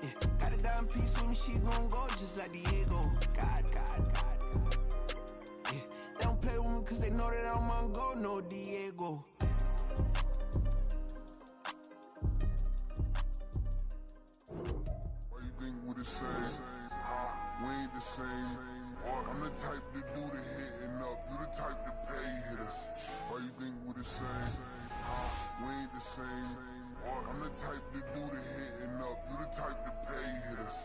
Yeah. Got a dime piece with me, she gon' go just like Diego. God. Yeah. They don't play with me cause they know that I'm on go, no Diego. Why you think we the same? We ain't the same. I'm the type to do the hitting up. You the type to pay hitters. Why you think we the same? We ain't the same. I'm the type to do the hitting up. You the type to pay hitters.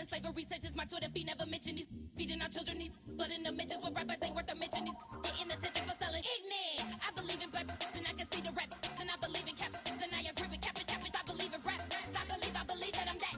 Slavery sentence, my Twitter feed never mentioned these feeding our children these but in the mentions with rappers ain't worth a mention these getting attention for selling ignorant. I believe in black and I can see the rap and I believe in cap and I agree with cap I believe in rap I believe that I'm that.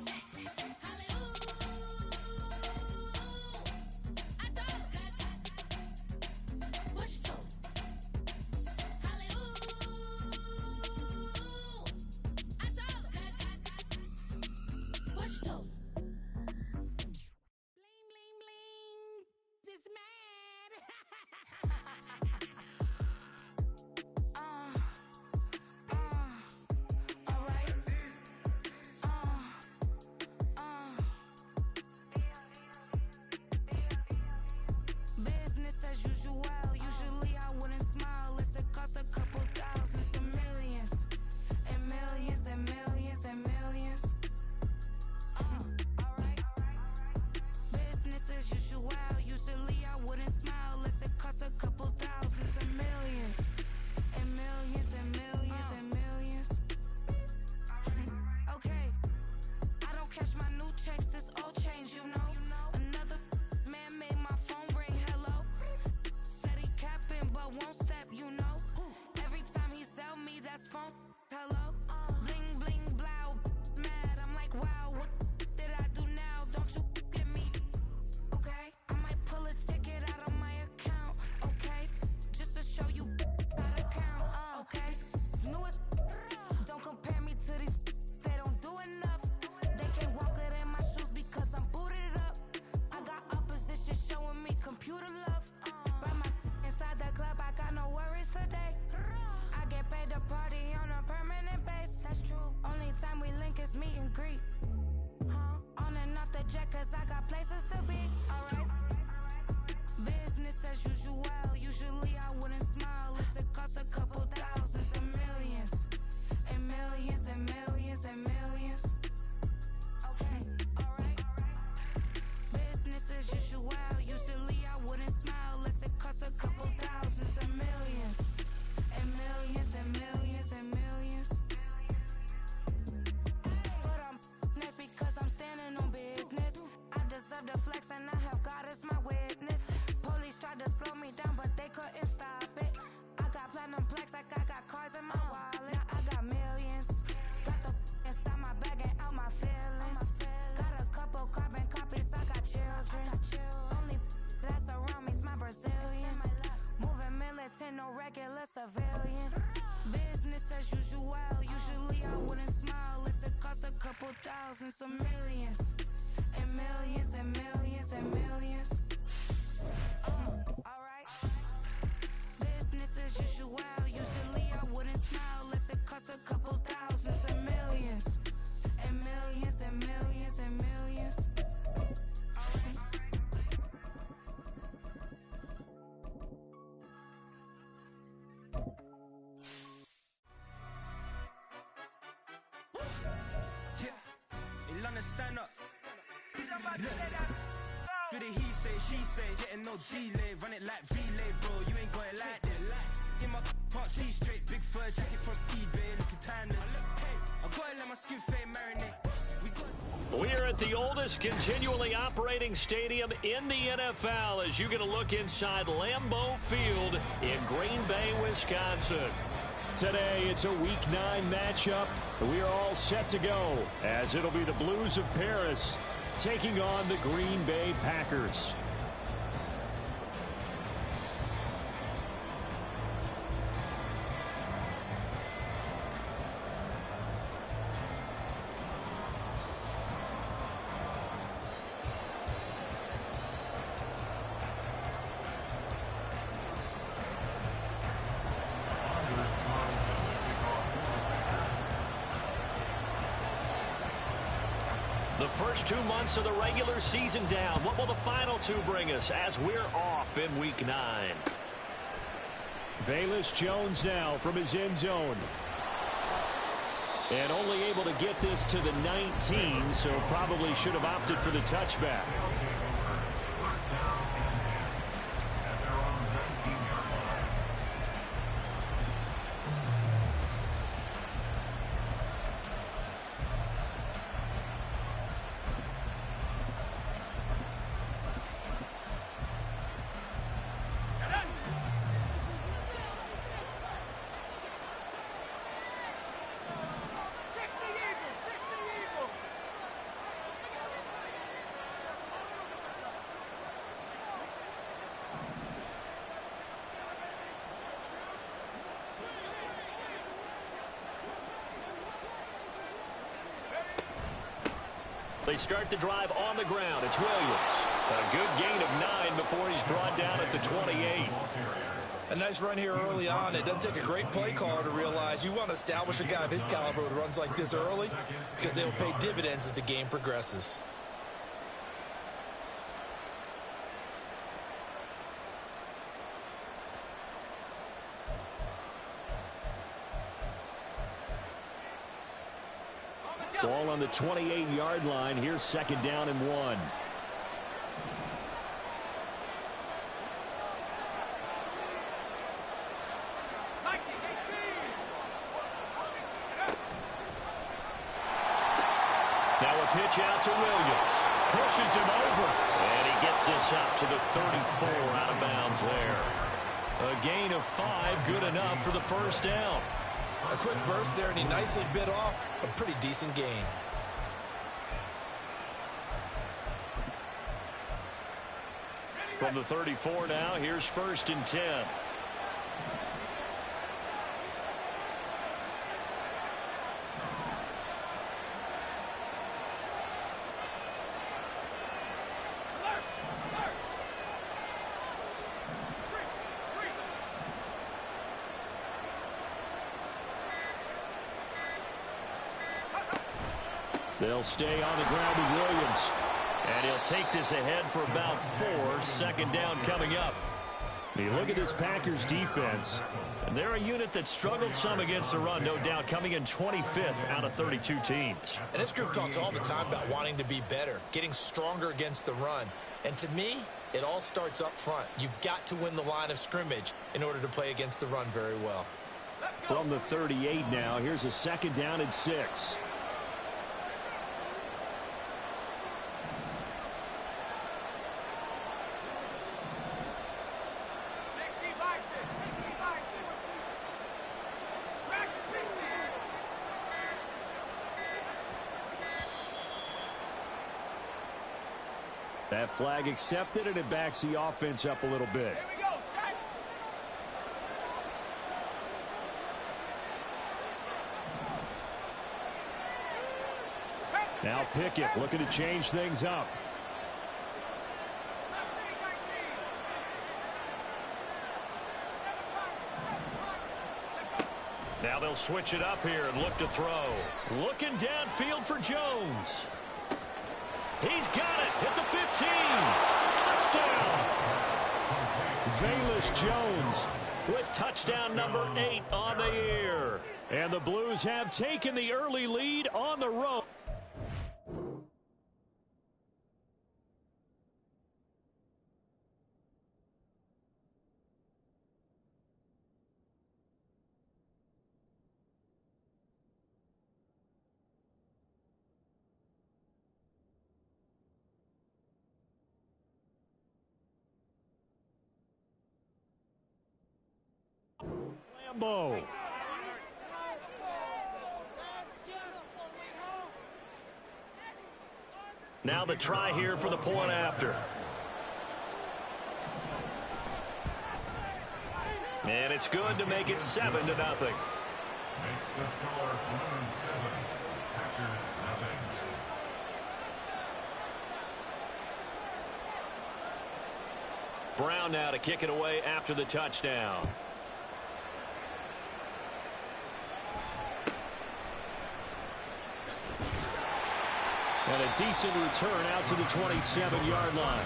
millions. And millions and millions and millions. Alright. Business as usual. Usually I wouldn't smile unless it cost a couple thousands and millions. And millions and millions and millions. Yeah, London stand up. Look. Do the he say, she say, getting no delay, run it like relay, bro. You ain't got it like this. In my can't see straight, big fur jacket from eBay, looking timeless. Hey, I gotta let my skin fade marinate. We're at the oldest continually operating stadium in the NFL as you get a look inside Lambeau Field in Green Bay, Wisconsin. Today, it's a Week 9 matchup. We are all set to go as it'll be the Blues of Paris taking on the Green Bay Packers. The first 2 months of the regular season down. What will the final 2 bring us as we're off in Week 9? Velus Jones now from his end zone. And only able to get this to the 19, so probably should have opted for the touchback. They start the drive on the ground. It's Williams. A good gain of 9 before he's brought down at the 28. A nice run here early on. It doesn't take a great play caller to realize you want to establish a guy of his caliber with runs like this early because they will pay dividends as the game progresses. Ball on the 28-yard line. Here's second down and 1. Now a pitch out to Williams. Pushes him over. And he gets this up to the 34 out of bounds there. A gain of 5, good enough for the first down. A quick burst there, and he nicely bit off a pretty decent gain. From the 34 now, here's first and 10. They'll stay on the ground with Williams. And he'll take this ahead for about 4. Second down coming up. You look at this Packers defense, and they're a unit that struggled some against the run, no doubt, coming in 25th out of 32 teams. And this group talks all the time about wanting to be better, getting stronger against the run. And to me, it all starts up front. You've got to win the line of scrimmage in order to play against the run very well. From the 38 now, here's a second down and 6. That flag accepted, and it backs the offense up a little bit. Now Pickett looking to change things up. Now they'll switch it up here and look to throw. Looking downfield for Jones. He's got it at the 15. Touchdown. Velus Jones with touchdown number 8 on the year. And the Blues have taken the early lead on the road. Lambeau. Now the try here for the point after. And it's good to make it 7-0. Makes the score 11-7. Packers nothing. Brown now to kick it away after the touchdown. And a decent return out to the 27-yard line.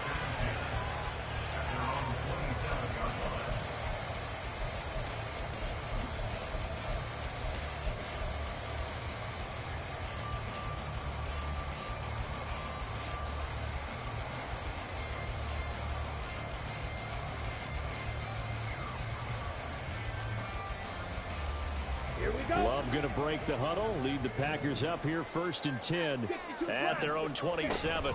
Love going to break the huddle, lead the Packers up here 1st and 10 at their own 27.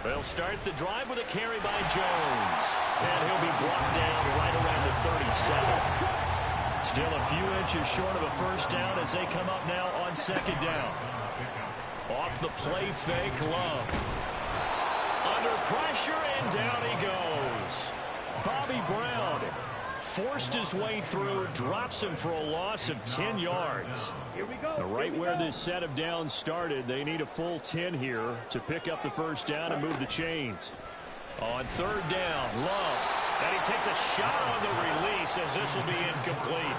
They'll start the drive with a carry by Jones. And he'll be brought down right around the 37. Still a few inches short of a first down as they come up now on 2nd down. Off the play fake, Love. Under pressure, and down he goes. Bobby Brown forced his way through, drops him for a loss of 10 yards. Right where this set of downs started, they need a full 10 here to pick up the first down and move the chains. On 3rd down, Love. And he takes a shot on the release as this will be incomplete.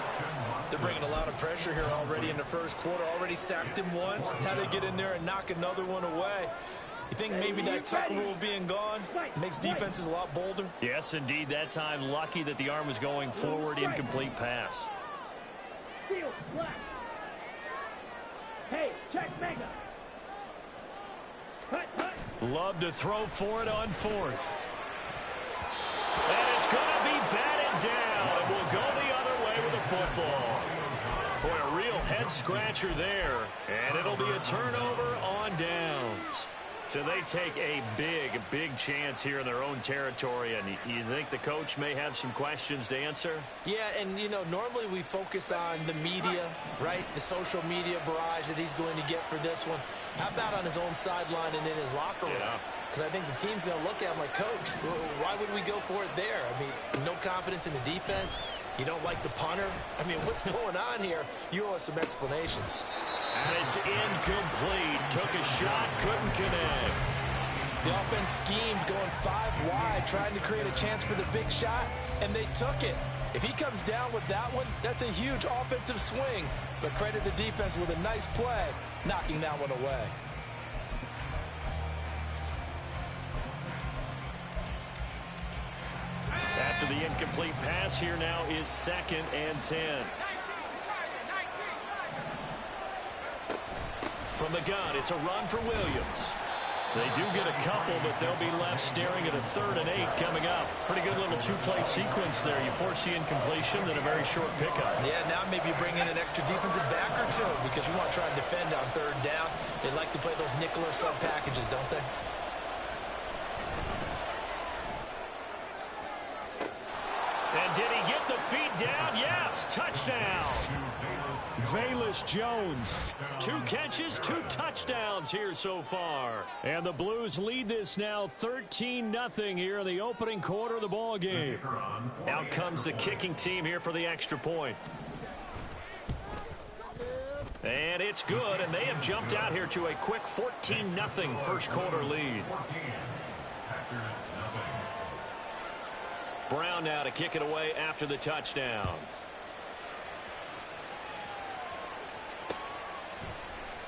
They're bringing a lot of pressure here already in the first quarter. Already sacked him once. Now they get in there and knock another one away. You think maybe that tackle rule being gone makes defenses a lot bolder? Yes, indeed. That time, lucky that the arm was going forward. Incomplete pass. Hey, check mega. Love to throw for it on 4th. And it's going to be batted down. And we'll go the other way with the football. Boy, a real head-scratcher there. And it'll be a turnover on downs. So they take a big chance here in their own territory, and you think the coach may have some questions to answer? Yeah, and, you know, normally we focus on the media, right? The social media barrage that he's going to get for this one. How about on his own sideline and in his locker room? Because I think the team's going to look at him like, Coach, why would we go for it there? I mean, no confidence in the defense. You don't like the punter. I mean, what's going on here? You owe us some explanations. And it's incomplete. Took a shot, couldn't connect. The offense schemed going 5 wide, trying to create a chance for the big shot, and they took it. If he comes down with that one, that's a huge offensive swing. But credit the defense with a nice play, knocking that one away. After the incomplete pass, here now is 2nd and 10. From the gun, it's a run for Williams. They do get a couple, but they'll be left staring at a 3rd and 8 coming up. Pretty good little 2-play sequence there. You force the incompletion, then a very short pickup. Yeah, now maybe you bring in an extra defensive back or two because you want to try and defend on 3rd down. They like to play those nickel or sub packages, don't they? And did he get the feet down? Yes, touchdown. Velus Jones, 2 catches, 2 touchdowns here so far. And the Blues lead this now 13-0 here in the opening quarter of the ball game. Out comes the kicking team here for the extra point. And it's good, and they have jumped out here to a quick 14-0 first quarter lead. Brown now to kick it away after the touchdown.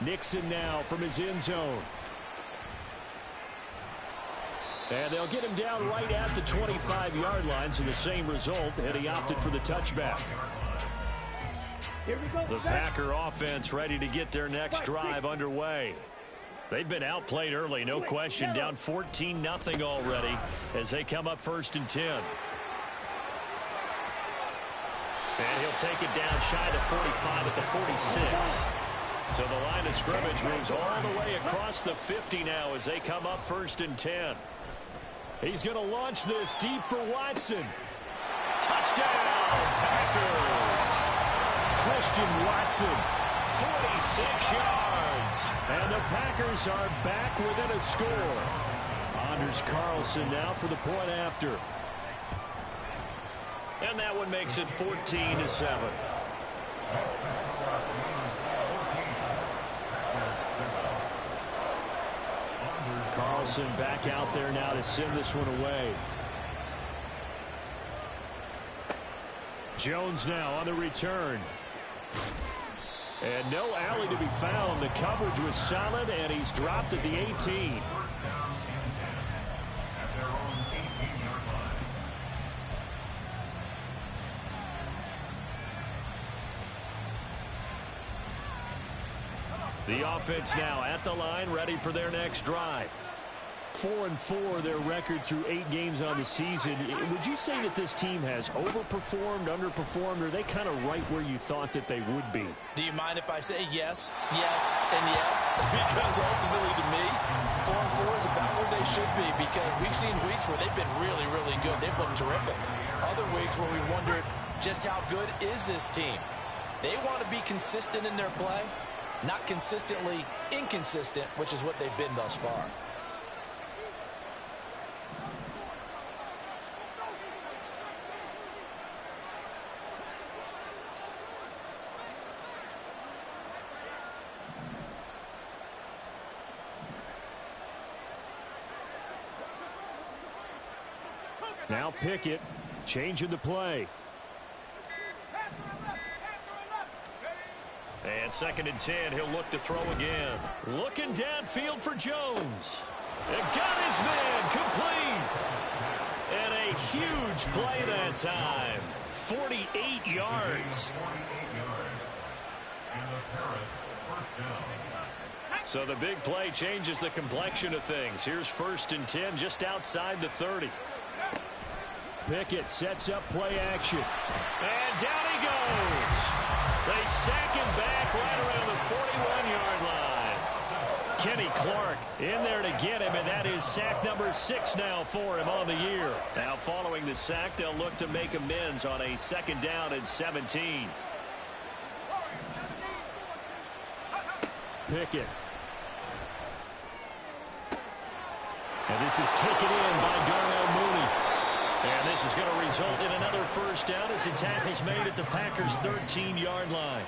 Nixon now from his end zone. And they'll get him down right at the 25-yard line, so the same result, and he opted for the touchback. The Packer offense ready to get their next drive underway. They've been outplayed early, no question, down 14-0 already as they come up 1st and 10. And he'll take it down shy of 45 at the 46. So the line of scrimmage moves all the way across the 50 now as they come up 1st and 10. He's going to launch this deep for Watson. Touchdown, Packers! Christian Watson, 46 yards. And the Packers are back within a score. Anders Carlson now for the point after. And that one makes it 14-7. Carlson back out there now to send this one away. Jones now on the return. And no alley to be found. The coverage was solid, and he's dropped at the 18. The offense now at the line, ready for their next drive. 4-4 their record through 8 games on the season. Would you say that this team has overperformed, underperformed, or are they kind of right where you thought that they would be? Do you mind if I say yes, yes, and yes? Because ultimately to me, 4-4 is about where they should be, because we've seen weeks where they've been really, really good. They've looked terrific. Other weeks where we wondered just how good is this team. They want to be consistent in their play, not consistently inconsistent, which is what they've been thus far. Now Pickett changing the play. And 2nd and 10, he'll look to throw again. Looking downfield for Jones. And got his man complete. And a huge play that time. 48 yards. So the big play changes the complexion of things. Here's 1st and 10 just outside the 30. Pickett sets up play action. And down he goes. They sack him back right around the 41-yard line. Kenny Clark in there to get him, and that is sack number 6 now for him on the year. Now following the sack, they'll look to make amends on a 2nd down and 17. Pickett. And this is taken in by Darnell Mooney. And this is going to result in another 1st down as the tackle's made at the Packers' 13-yard line.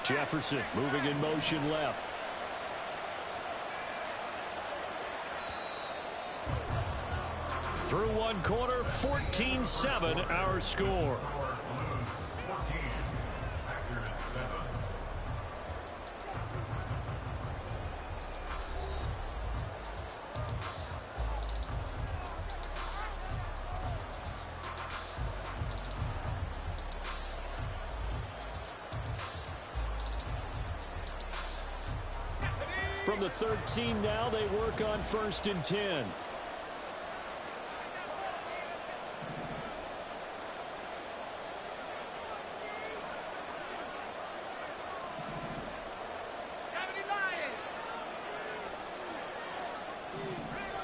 Jefferson moving in motion left. Through one quarter, 14-7 our score. From the 13 now, they work on 1st and 10.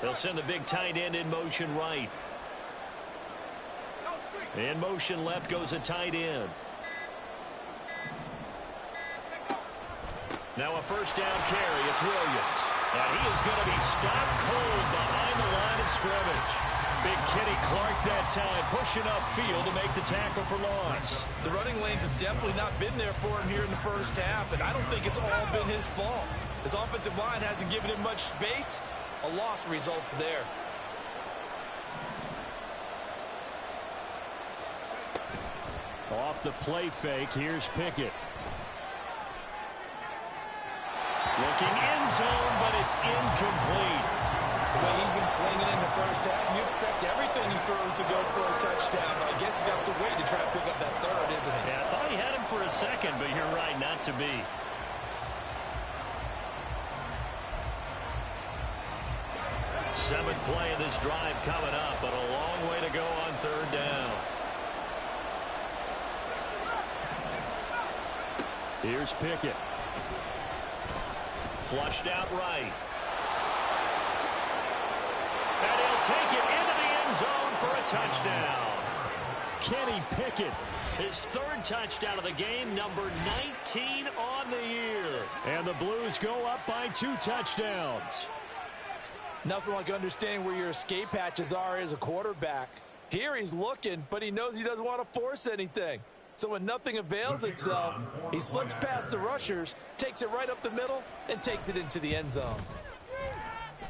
They'll send the big tight end in motion right. In motion left goes a tight end. Now a first down carry. It's Williams. And he is going to be stopped cold behind the line of scrimmage. Big Kenny Clark that time pushing upfield to make the tackle for loss. The running lanes have definitely not been there for him here in the first half, and I don't think it's all been his fault. His offensive line hasn't given him much space. A loss results there. Off the play fake, here's Pickett. Looking end zone, but it's incomplete. The way he's been slinging in the first half, you expect everything he throws to go for a touchdown. But I guess he's got to wait to try to pick up that third, isn't he? Yeah, I thought he had him for a second, but you're right, not to be. Seventh play of this drive coming up, but a long way to go on third down. Here's Pickett. Flushed out right. And he'll take it into the end zone for a touchdown. Kenny Pickett, his third touchdown of the game, number 19 on the year. And the Blues go up by 2 touchdowns. Nothing like understanding where your escape hatches are as a quarterback. Here he's looking, but he knows he doesn't want to force anything. So when nothing avails itself, he slips past the rushers, takes it right up the middle, and takes it into the end zone.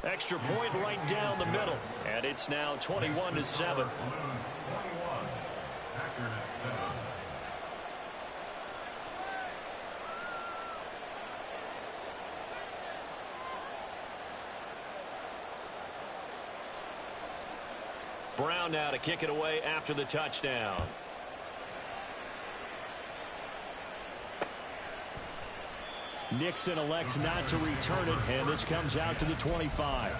Extra point right down the middle. And it's now 21-7. Brown now to kick it away after the touchdown. Nixon elects not to return it, and this comes out to the 25.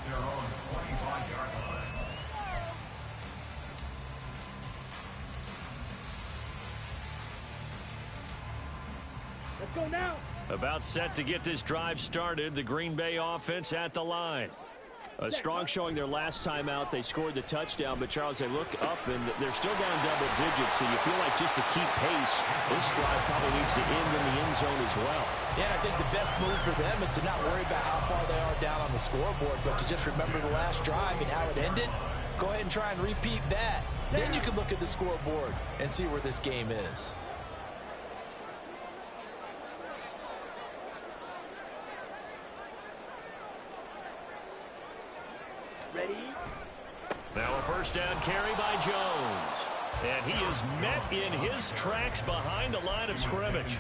Let's go now. About set to get this drive started, the Green Bay offense at the line. A strong showing their last time out. They scored the touchdown, but Charles, they look up and they're still down double digits, so you feel like just to keep pace, this drive probably needs to end in the end zone as well. Yeah, I think the best move for them is to not worry about how far they are down on the scoreboard, but to just remember the last drive and how it ended. Go ahead and try and repeat that. Then you can look at the scoreboard and see where this game is. Ready? Now a first down carry by Jones. And he is met in his tracks behind the line of scrimmage.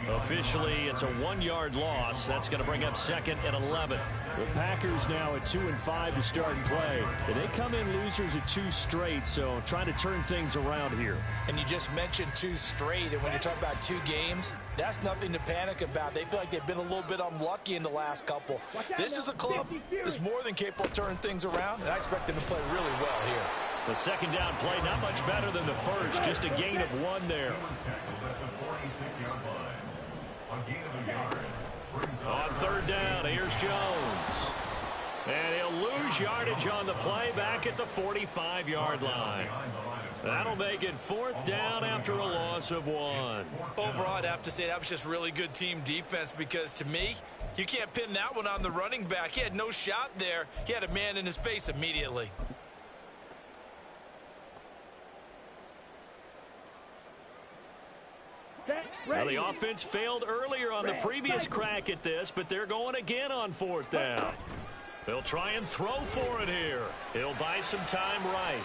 Officially, it's a 1-yard loss. That's going to bring up 2nd and 11. The Packers now at 2-5 to start play. And they come in losers at 2 straight, so trying to turn things around here. And you just mentioned 2 straight, and when you talk about 2 games, that's nothing to panic about. They feel like they've been a little bit unlucky in the last couple. This is a club that's more than capable of turning things around, and I expect them to play really well here. The second down play, not much better than the first, just a gain of 1 there. On third down, here's Jones. And he'll lose yardage on the play back at the 45-yard line. That'll make it 4th down after a loss of 1. Overall, I'd have to say that was just really good team defense because, to me, you can't pin that one on the running back. He had no shot there. He had a man in his face immediately. Well, the offense failed earlier on the previous crack at this, but they're going again on 4th down. They'll try and throw for it here. He'll buy some time right.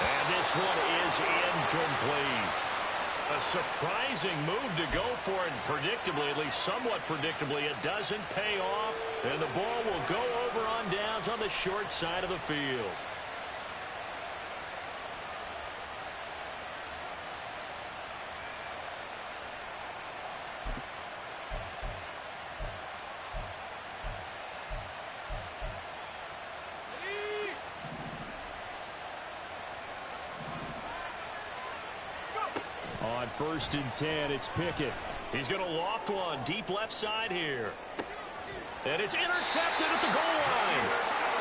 And this one is incomplete. A surprising move to go for it, predictably, at least somewhat predictably. It doesn't pay off, and the ball will go over on downs on the short side of the field. On 1st and 10, it's Pickett. He's going to loft one deep left side here. And it's intercepted at the goal line.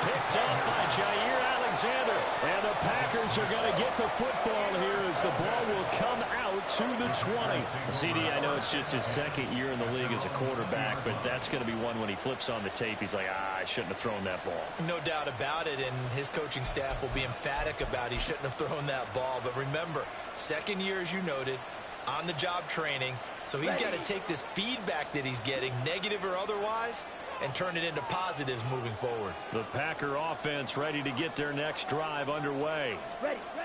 Picked up by Jair Alexander. And the Packers are going to get the football here as the ball will come out to the 20. CD, I know it's just his second year in the league as a quarterback, but that's going to be one when he flips on the tape. He's like, I shouldn't have thrown that ball. No doubt about it, and his coaching staff will be emphatic about he shouldn't have thrown that ball. But remember, second year, as you noted, on-the-job training, so he's got to take this feedback that he's getting, negative or otherwise, and turn it into positives moving forward. The Packer offense ready to get their next drive underway.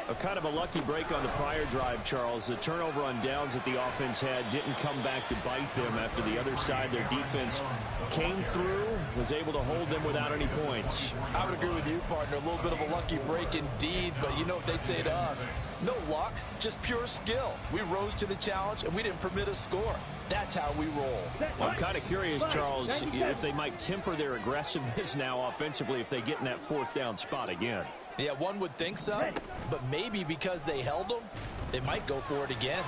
A kind of a lucky break on the prior drive, Charles. The turnover on downs that the offense had didn't come back to bite them after the other side. Their defense came through, was able to hold them without any points. I would agree with you, partner. A little bit of a lucky break indeed, but you know what they'd say to us? No luck, just pure skill. We rose to the challenge, and we didn't permit a score. That's how we roll. Well, I'm kind of curious, Charles, if they might temper their aggressiveness now offensively if they get in that fourth down spot again. Yeah, one would think so, but maybe because they held them, they might go for it again.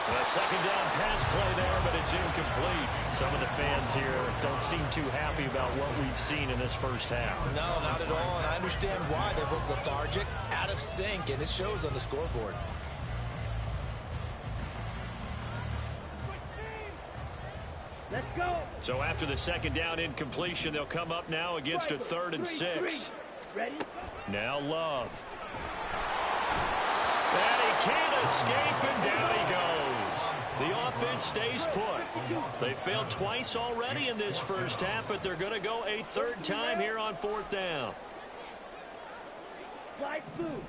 A second down pass play there, but it's incomplete. Some of the fans here don't seem too happy about what we've seen in this first half. No, not at all, and I understand why. They've looked lethargic, out of sync, and it shows on the scoreboard. Let's go. So after the second down incompletion, they'll come up now against a 3rd and 6. Ready? Now Love. And he can't escape, and down he goes. The offense stays put. They failed twice already in this first half, but they're going to go a 3rd time here on 4th down. Slide through.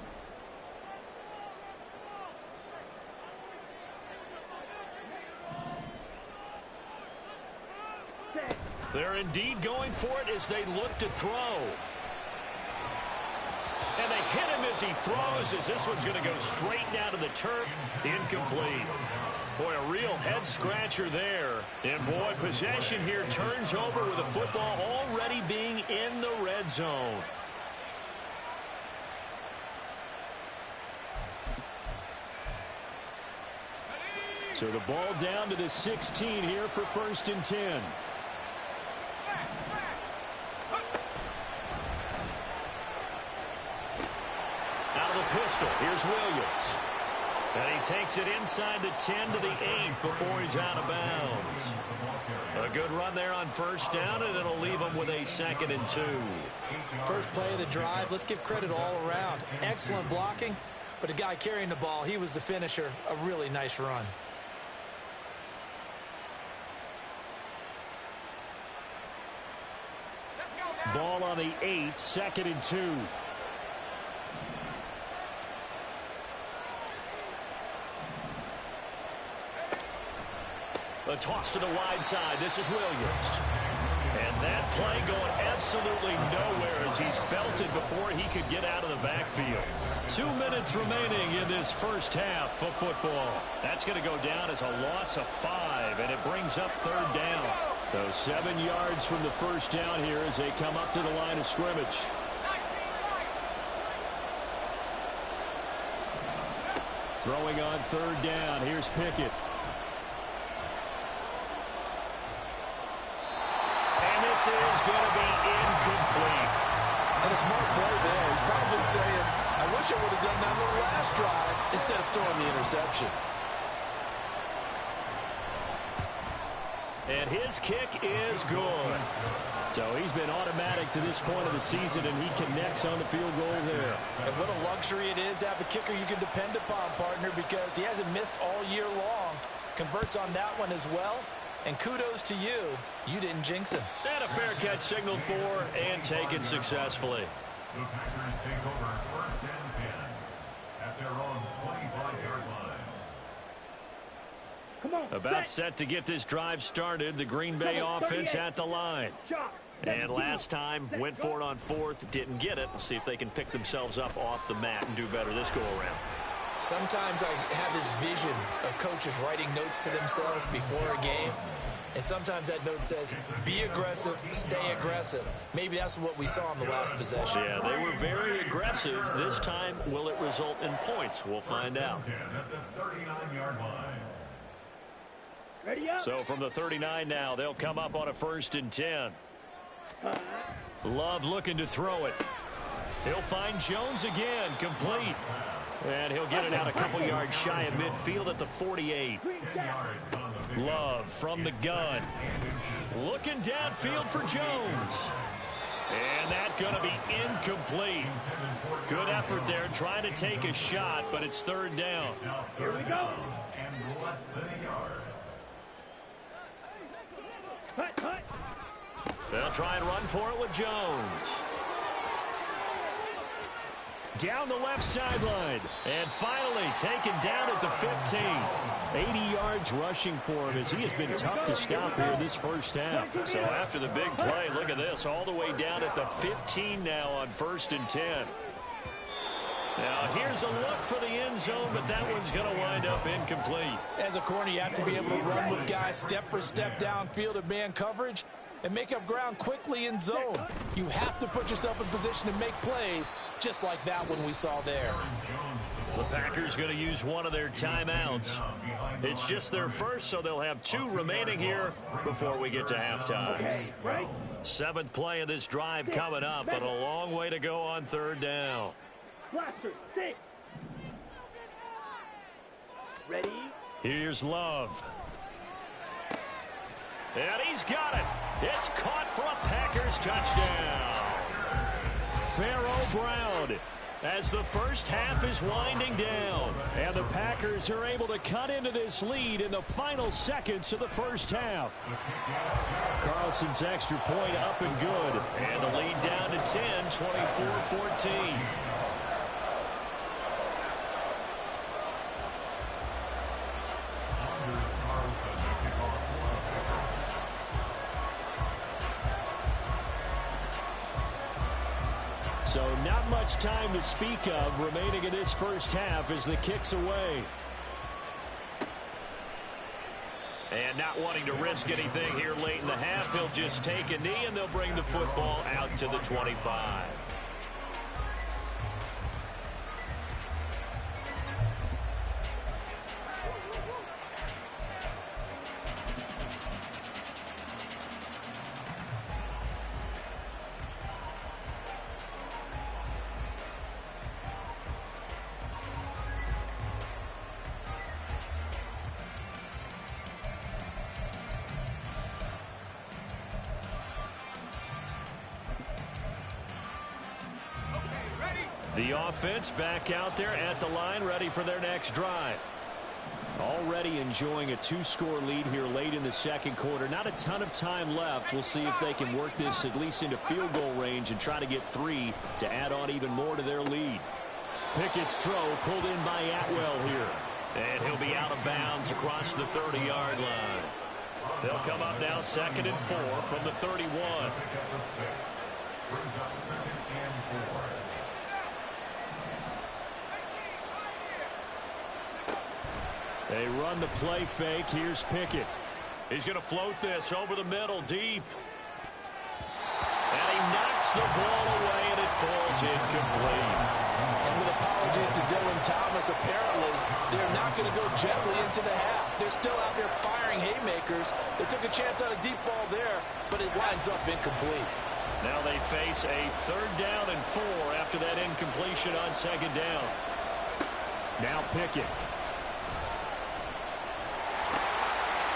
They're indeed going for it as they look to throw. And they hit him as he throws, as this one's going to go straight down to the turf. Incomplete. Boy, a real head-scratcher there. And, boy, possession here turns over with the football already being in the red zone. So the ball down to the 16 here for 1st and 10. Out of the pistol, here's Williams. And he takes it inside the 10 to the 8 before he's out of bounds. A good run there on 1st down, and it'll leave him with a 2nd and 2. First play of the drive, let's give credit all around. Excellent blocking, but the guy carrying the ball, he was the finisher. A really nice run. Ball on the 8, 2nd and 2. A toss to the wide side. This is Williams. And that play going absolutely nowhere as he's belted before he could get out of the backfield. 2 minutes remaining in this first half of football. That's going to go down as a loss of 5, and it brings up 3rd down. So 7 yards from the first down here as they come up to the line of scrimmage. Throwing on 3rd down. Here's Pickett. And this is going to be incomplete. And a smart play there. He's probably saying, I wish I would have done that on the last drive instead of throwing the interception. And his kick is good. So he's been automatic to this point of the season, and he connects on the field goal there. And what a luxury it is to have a kicker you can depend upon, partner, because he hasn't missed all year long. Converts on that one as well. And kudos to you. You didn't jinx him. And a fair catch signaled for and taken successfully. The Packers take over 1st and 10 at their own 25-yard line. Come on. About set to get this drive started. The Green Bay offense at the line. And last time, went for it on 4th, didn't get it. We'll see if they can pick themselves up off the mat and do better this go-around. Sometimes I have this vision of coaches writing notes to themselves before a game. And sometimes that note says, be aggressive, stay aggressive. Maybe that's what we saw in the last possession. Yeah, they were very aggressive. This time, will it result in points? We'll find out. At the 39-yard line. Ready up. So from the 39 now, they'll come up on a 1st and 10. Love looking to throw it. He'll find Jones again, complete. And he'll get it out a couple yards shy of midfield at the 48. Love from the gun. Looking downfield for Jones. And that's going to be incomplete. Good effort there trying to take a shot, but it's third down. Here we go. And less than a yard. They'll try and run for it with Jones. Down the left sideline. And finally taken down at the 15. 80 yards rushing for him as he has been tough to stop here this first half. So after the big play, look at this. All the way down at the 15 now on 1st and 10. Now here's a look for the end zone, but that one's going to wind up incomplete. As a corner, you have to be able to run with guys step for step downfield in man coverage and make up ground quickly in zone. You have to put yourself in position to make plays, just like that one we saw there. The Packers going to use one of their timeouts. It's just their first, so they'll have 2 remaining here before we get to halftime. 7th play of this drive coming up, but a long way to go on 3rd down. Blaster, sit. Ready? Here's Love. And he's got it. It's caught for a Packers touchdown. Pharaoh Brown as the first half is winding down. And the Packers are able to cut into this lead in the final seconds of the first half. Carlson's extra point up and good. And the lead down to 10, 24-14. So not much time to speak of remaining in this first half as the kick's away. And not wanting to risk anything here late in the half, he'll just take a knee and they'll bring the football out to the 25. The offense back out there at the line, ready for their next drive. Already enjoying a 2-score lead here late in the second quarter. Not a ton of time left. We'll see if they can work this at least into field goal range and try to get 3 to add on even more to their lead. Pickett's throw pulled in by Atwell here. And he'll be out of bounds across the 30-yard line. They'll come up now 2nd and 4 from the 31. They run the play fake. Here's Pickett. He's going to float this over the middle deep. And he knocks the ball away, and it falls incomplete. And with apologies to Dylan Thomas, apparently they're not going to go gently into the half. They're still out there firing haymakers. They took a chance on a deep ball there, but it winds up incomplete. Now they face a 3rd down and 4 after that incompletion on 2nd down. Now Pickett.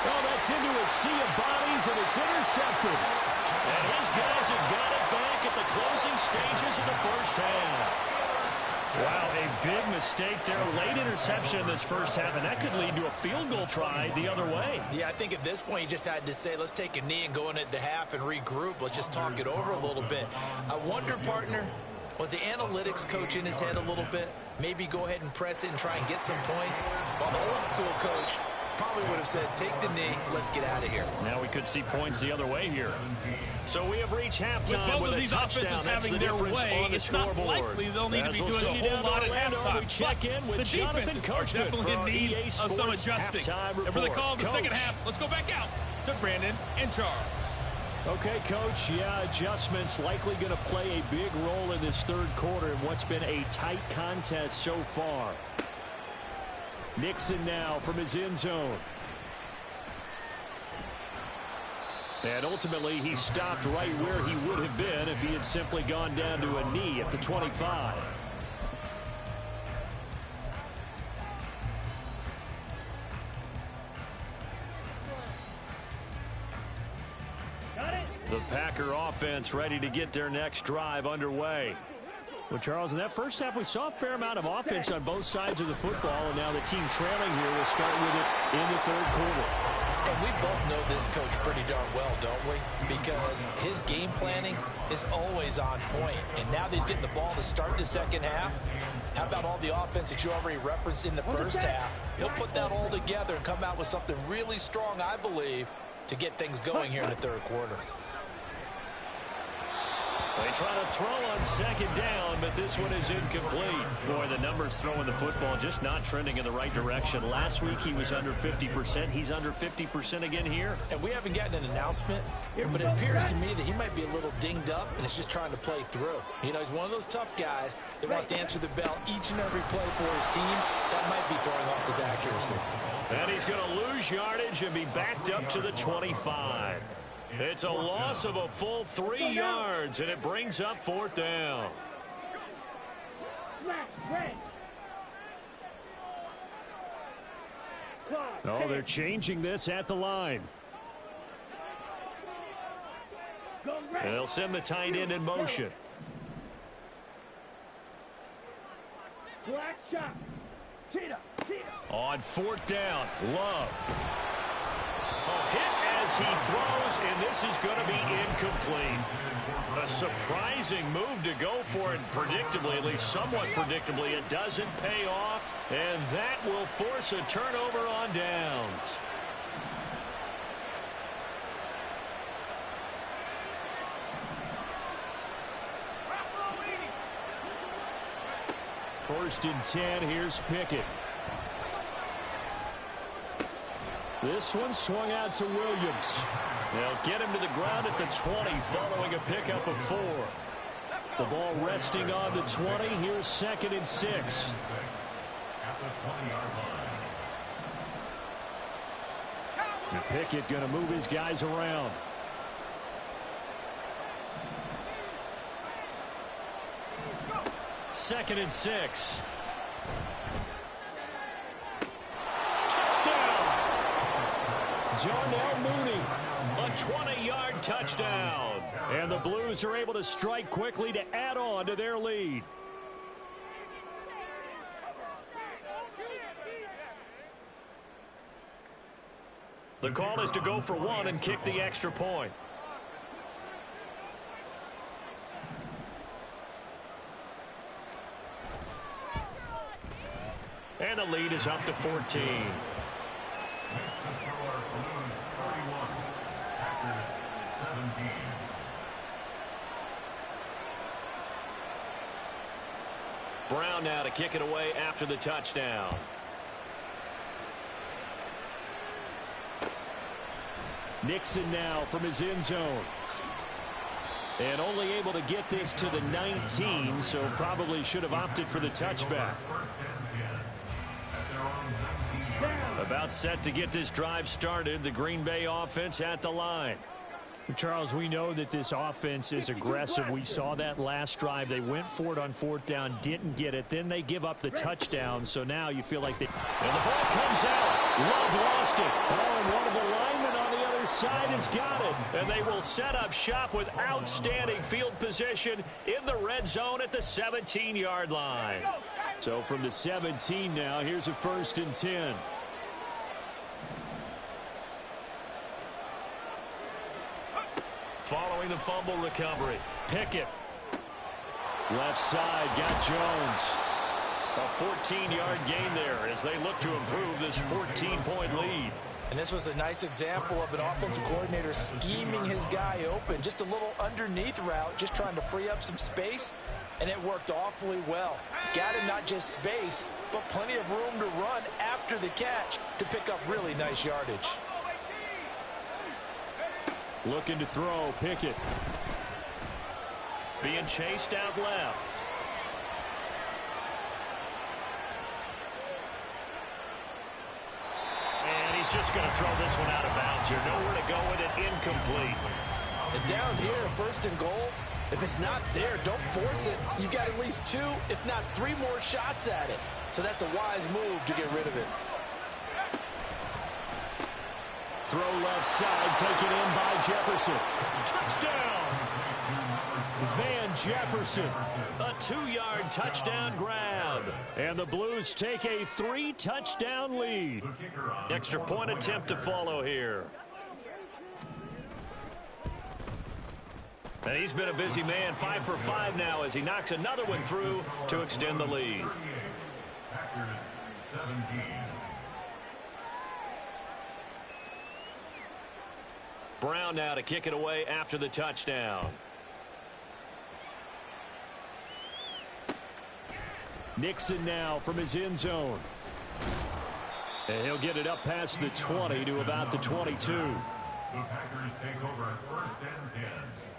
Oh, that's into a sea of bodies, and it's intercepted. And his guys have got it back at the closing stages of the first half. Wow, a big mistake there. Late interception in this first half, and that could lead to a field goal try the other way. Yeah, I think at this point you just had to say, let's take a knee and go in at the half and regroup. Let's just talk it over a little bit. I wonder, partner, was the analytics coach in his head a little bit? Maybe go ahead and press it and try and get some points? While the old school coach probably would have said, take the knee, let's get out of here. Now we could see points the other way here. So we have reached halftime with both of these offenses having their way. It's not likely they'll need to be doing a whole lot at halftime. Check in with the defenses are definitely in need of some adjusting. And for the call of the second half, let's go back out to Brandon and Charles. Okay, Coach, yeah, adjustments likely going to play a big role in this 3rd quarter in what's been a tight contest so far. Nixon now from his end zone. And ultimately, he stopped right where he would have been if he had simply gone down to a knee at the 25. The Packer offense ready to get their next drive underway. Well, Charles, in that first half, we saw a fair amount of offense on both sides of the football, and now the team trailing here will start with it in the third quarter. And we both know this coach pretty darn well, don't we? Because his game planning is always on point. And now that he's getting the ball to start the second half, how about all the offense that you already referenced in the first half? He'll put that all together and come out with something really strong, I believe, to get things going here in the third quarter. They try to throw on second down, but this one is incomplete. Boy, the numbers throwing the football just not trending in the right direction. Last week he was under 50%. He's under 50% again here. And we haven't gotten an announcement, but it appears to me that he might be a little dinged up and is just trying to play through. You know, he's one of those tough guys that wants to answer the bell each and every play for his team. That might be throwing off his accuracy. And he's going to lose yardage and be backed up to the 25. It's a loss of a full 3 yards, and it brings up fourth down. Oh, they're changing this at the line. And they'll send the tight end in motion. On fourth down, Love. Oh, hit as he throws, and this is going to be incomplete. A surprising move to go for it predictably, at least somewhat predictably. It doesn't pay off, and that will force a turnover on downs. First and 10, here's Pickett. This one swung out to Williams. They'll get him to the ground at the 20 following a pickup of 4. The ball resting on the 20. Here's second and 6. At the 20-yard line. And Pickett going to move his guys around. Second and 6. Darnell Mooney, a 20-yard touchdown. And the Blues are able to strike quickly to add on to their lead. The call is to go for 1 and kick the extra point. And the lead is up to 14. Makes the score Blues 31, Packers 17. Brown now to kick it away after the touchdown. Nixon now from his end zone. And only able to get this to the 19, so probably should have opted for the touchback. About set to get this drive started. The Green Bay offense at the line. Charles, we know that this offense is aggressive. We saw that last drive. They went for it on fourth down, didn't get it. Then they give up the touchdown, so now you feel like they... And the ball comes out. Love lost it. Oh, and one of the linemen on the other side has got it. And they will set up shop with outstanding field position in the red zone at the 17-yard line. So from the 17 now, here's a first and 10. Following the fumble recovery, Pickett. Left side, got Jones. A 14-yard gain there as they look to improve this 14-point lead. And this was a nice example of an offensive coordinator scheming his guy open. Just a little underneath route, just trying to free up some space, and it worked awfully well. Got him not just space, but plenty of room to run after the catch to pick up really nice yardage. Looking to throw, Pickett. Being chased out left. And he's just going to throw this one out of bounds here. Nowhere to go with it. Incomplete. And down here, 1st and goal, if it's not there, don't force it. You've got at least 2, if not 3 more shots at it. So that's a wise move to get rid of it. Throw left side, taken in by Jefferson. Touchdown! Van Jefferson, a 2-yard touchdown grab. And the Blues take a 3-touchdown lead. Extra point attempt to follow here. And he's been a busy man, 5 for 5 now as he knocks another one through to extend the lead. Packers 17. Brown now to kick it away after the touchdown. Nixon now from his end zone. And he'll get it up past the 20 to about the 22. The Packers take over 1st and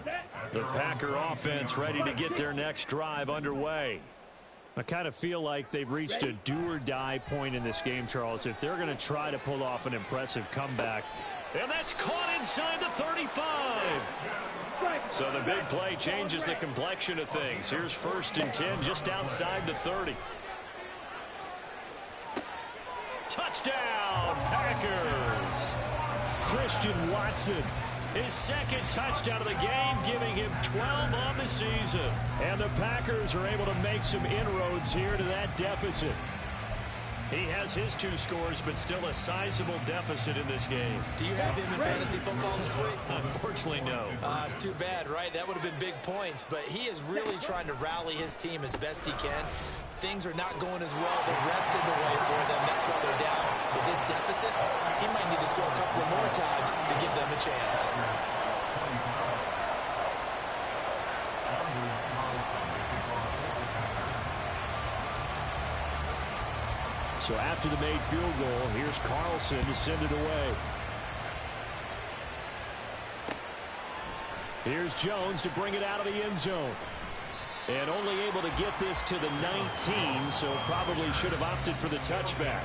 10. The Packer offense ready to get their next drive underway. I kind of feel like they've reached a do-or-die point in this game, Charles, if they're going to try to pull off an impressive comeback. And that's caught inside the 35. So the big play changes the complexion of things. Here's 1st and 10 just outside the 30. Touchdown, Packers. Christian Watson, his 2nd touchdown of the game, giving him 12 on the season. And the Packers are able to make some inroads here to that deficit. He has his 2 scores, but still a sizable deficit in this game. Do you have him in fantasy football this week? Unfortunately, no. It's too bad, right? That would have been big points, but he is really trying to rally his team as best he can. Things are not going as well the rest of the way for them. That's why they're down with this deficit. He might need to score a couple of more times to give them a chance. So after the made field goal, here's Carlson to send it away. Here's Jones to bring it out of the end zone. And only able to get this to the 19, so probably should have opted for the touchback.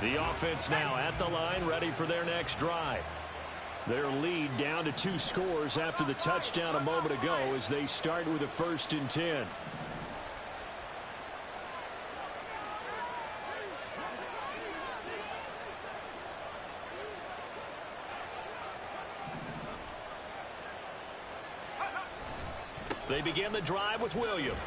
The offense now at the line, ready for their next drive. Their lead down to 2 scores after the touchdown a moment ago as they start with a 1st and 10. They begin the drive with Williams.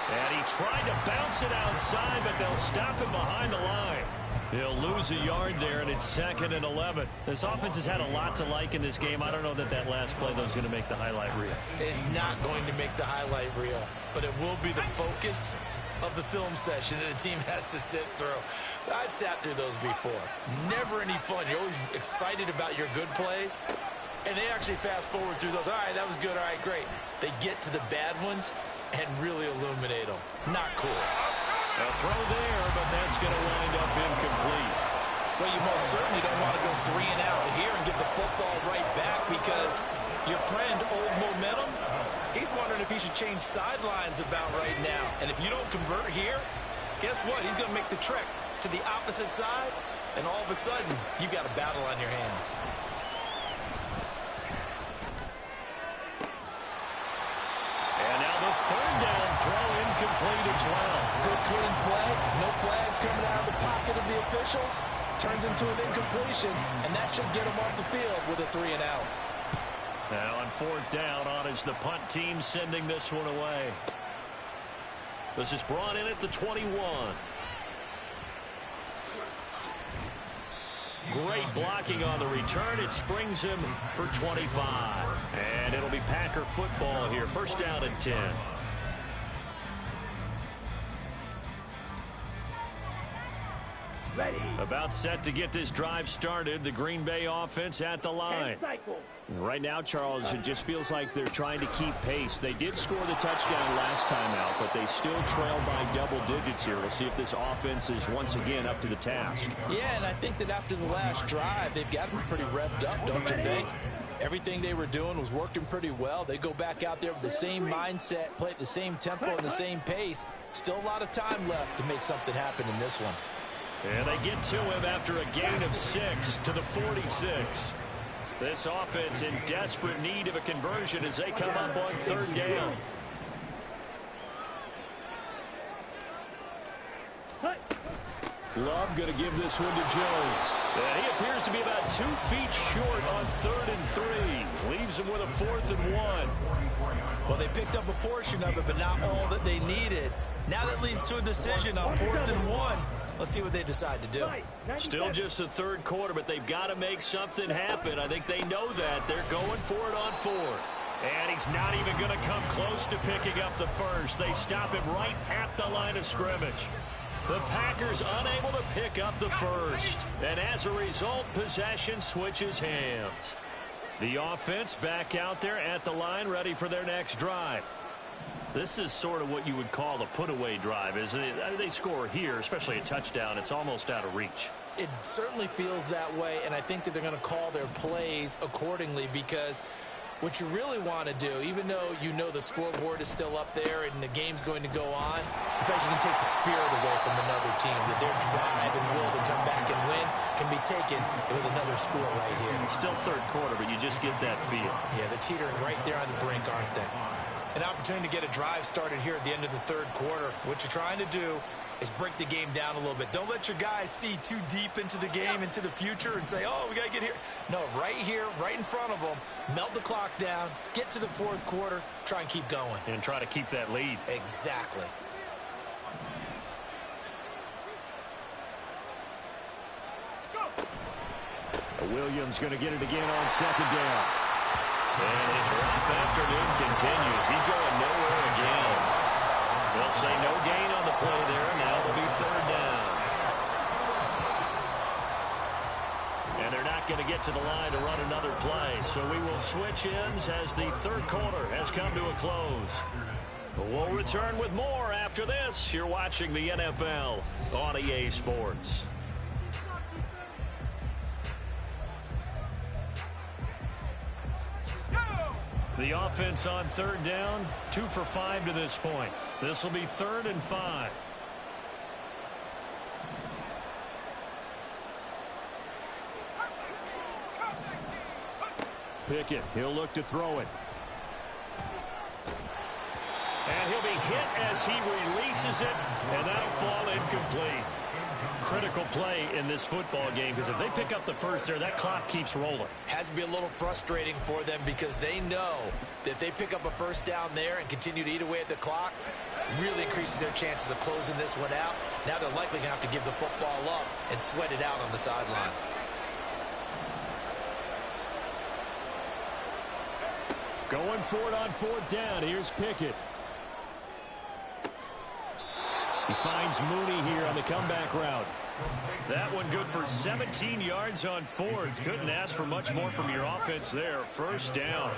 And he tried to bounce it outside, but they'll stop him behind the line. He'll lose a yard there, and it's 2nd and 11. This offense has had a lot to like in this game. I don't know that last play, though, is going to make the highlight reel. It's not going to make the highlight reel, but it will be the focus of the film session that the team has to sit through. I've sat through those before. Never any fun. You're always excited about your good plays, and they actually fast forward through those. All right, that was good. All right, great. They get to the bad ones and really illuminate them. Not cool. A throw there, but that's going to wind up incomplete. Well, you most certainly don't want to go 3 and out here and get the football right back because your friend, Old Momentum, he's wondering if he should change sidelines about right now. And if you don't convert here, guess what? He's going to make the trek to the opposite side, and all of a sudden, you've got a battle on your hands. And now the 3rd down throw incomplete as well. Good clean play. No flags coming out of the pocket of the officials. Turns into an incompletion, and that should get him off the field with a 3 and out. Now on 4th down, on is the punt team sending this one away. This is brought in at the 21. Great blocking on the return. It springs him for 25. And it'll be Packer football here. 1st down and 10. Ready. About set to get this drive started. The Green Bay offense at the line. Right now, Charles, it just feels like they're trying to keep pace. They did score the touchdown last time out, but they still trail by double digits here. We'll see if this offense is once again up to the task. Yeah, and I think that after the last drive, they've got to be pretty revved up, don't you think? Everything they were doing was working pretty well. They go back out there with the same mindset, play at the same tempo and the same pace. Still a lot of time left to make something happen in this one. And they get to him after a gain of 6 to the 46. This offense in desperate need of a conversion as they come up on 3rd down. Love going to give this one to Jones. And he appears to be about 2 feet short on 3rd and 3. Leaves him with a 4th and 1. Well, they picked up a portion of it, but not all that they needed. Now that leads to a decision on 4th and 1. Let's see what they decide to do. Still just the 3rd quarter, but they've got to make something happen. I think they know that. They're going for it on 4th. And he's not even going to come close to picking up the first. They stop him right at the line of scrimmage. The Packers unable to pick up the first. And as a result, possession switches hands. The offense back out there at the line, ready for their next drive. This is sort of what you would call a put-away drive, isn't it? They score here, especially a touchdown. It's almost out of reach. It certainly feels that way, and I think that they're going to call their plays accordingly because what you really want to do, even though you know the scoreboard is still up there and the game's going to go on, in fact, you can take the spirit away from another team, that their drive and will to come back and win can be taken with another score right here. It's still 3rd quarter, but you just get that feel. Yeah, they're teetering right there on the brink, aren't they? An opportunity to get a drive started here at the end of the 3rd quarter. What you're trying to do is break the game down a little bit. Don't let your guys see too deep into the game, into the future, and say, oh, we got to get here. No, right here, right in front of them, melt the clock down, get to the 4th quarter, try and keep going. And try to keep that lead. Exactly. Williams going to get it again on 2nd down. And his rough afternoon continues. He's going nowhere again. They'll say no gain on the play there. Now it'll be 3rd down. And they're not going to get to the line to run another play. So we will switch ends as the 3rd quarter has come to a close. We'll return with more after this. You're watching the NFL on EA Sports. The offense on 3rd down, 2 for 5 to this point. This will be 3rd and 5. Pickett, he'll look to throw it. And he'll be hit as he releases it, and that'll fall incomplete. Critical play in this football game because if they pick up the first there, that clock keeps rolling. Has to be a little frustrating for them because they know that if they pick up a 1st down there and continue to eat away at the clock, really increases their chances of closing this one out. Now they're likely going to have to give the football up and sweat it out on the sideline. Going for it on 4th down. Here's Pickett. He finds Mooney here on the comeback route. That one good for 17 yards on 4th. Couldn't ask for much more from your offense there. 1st down.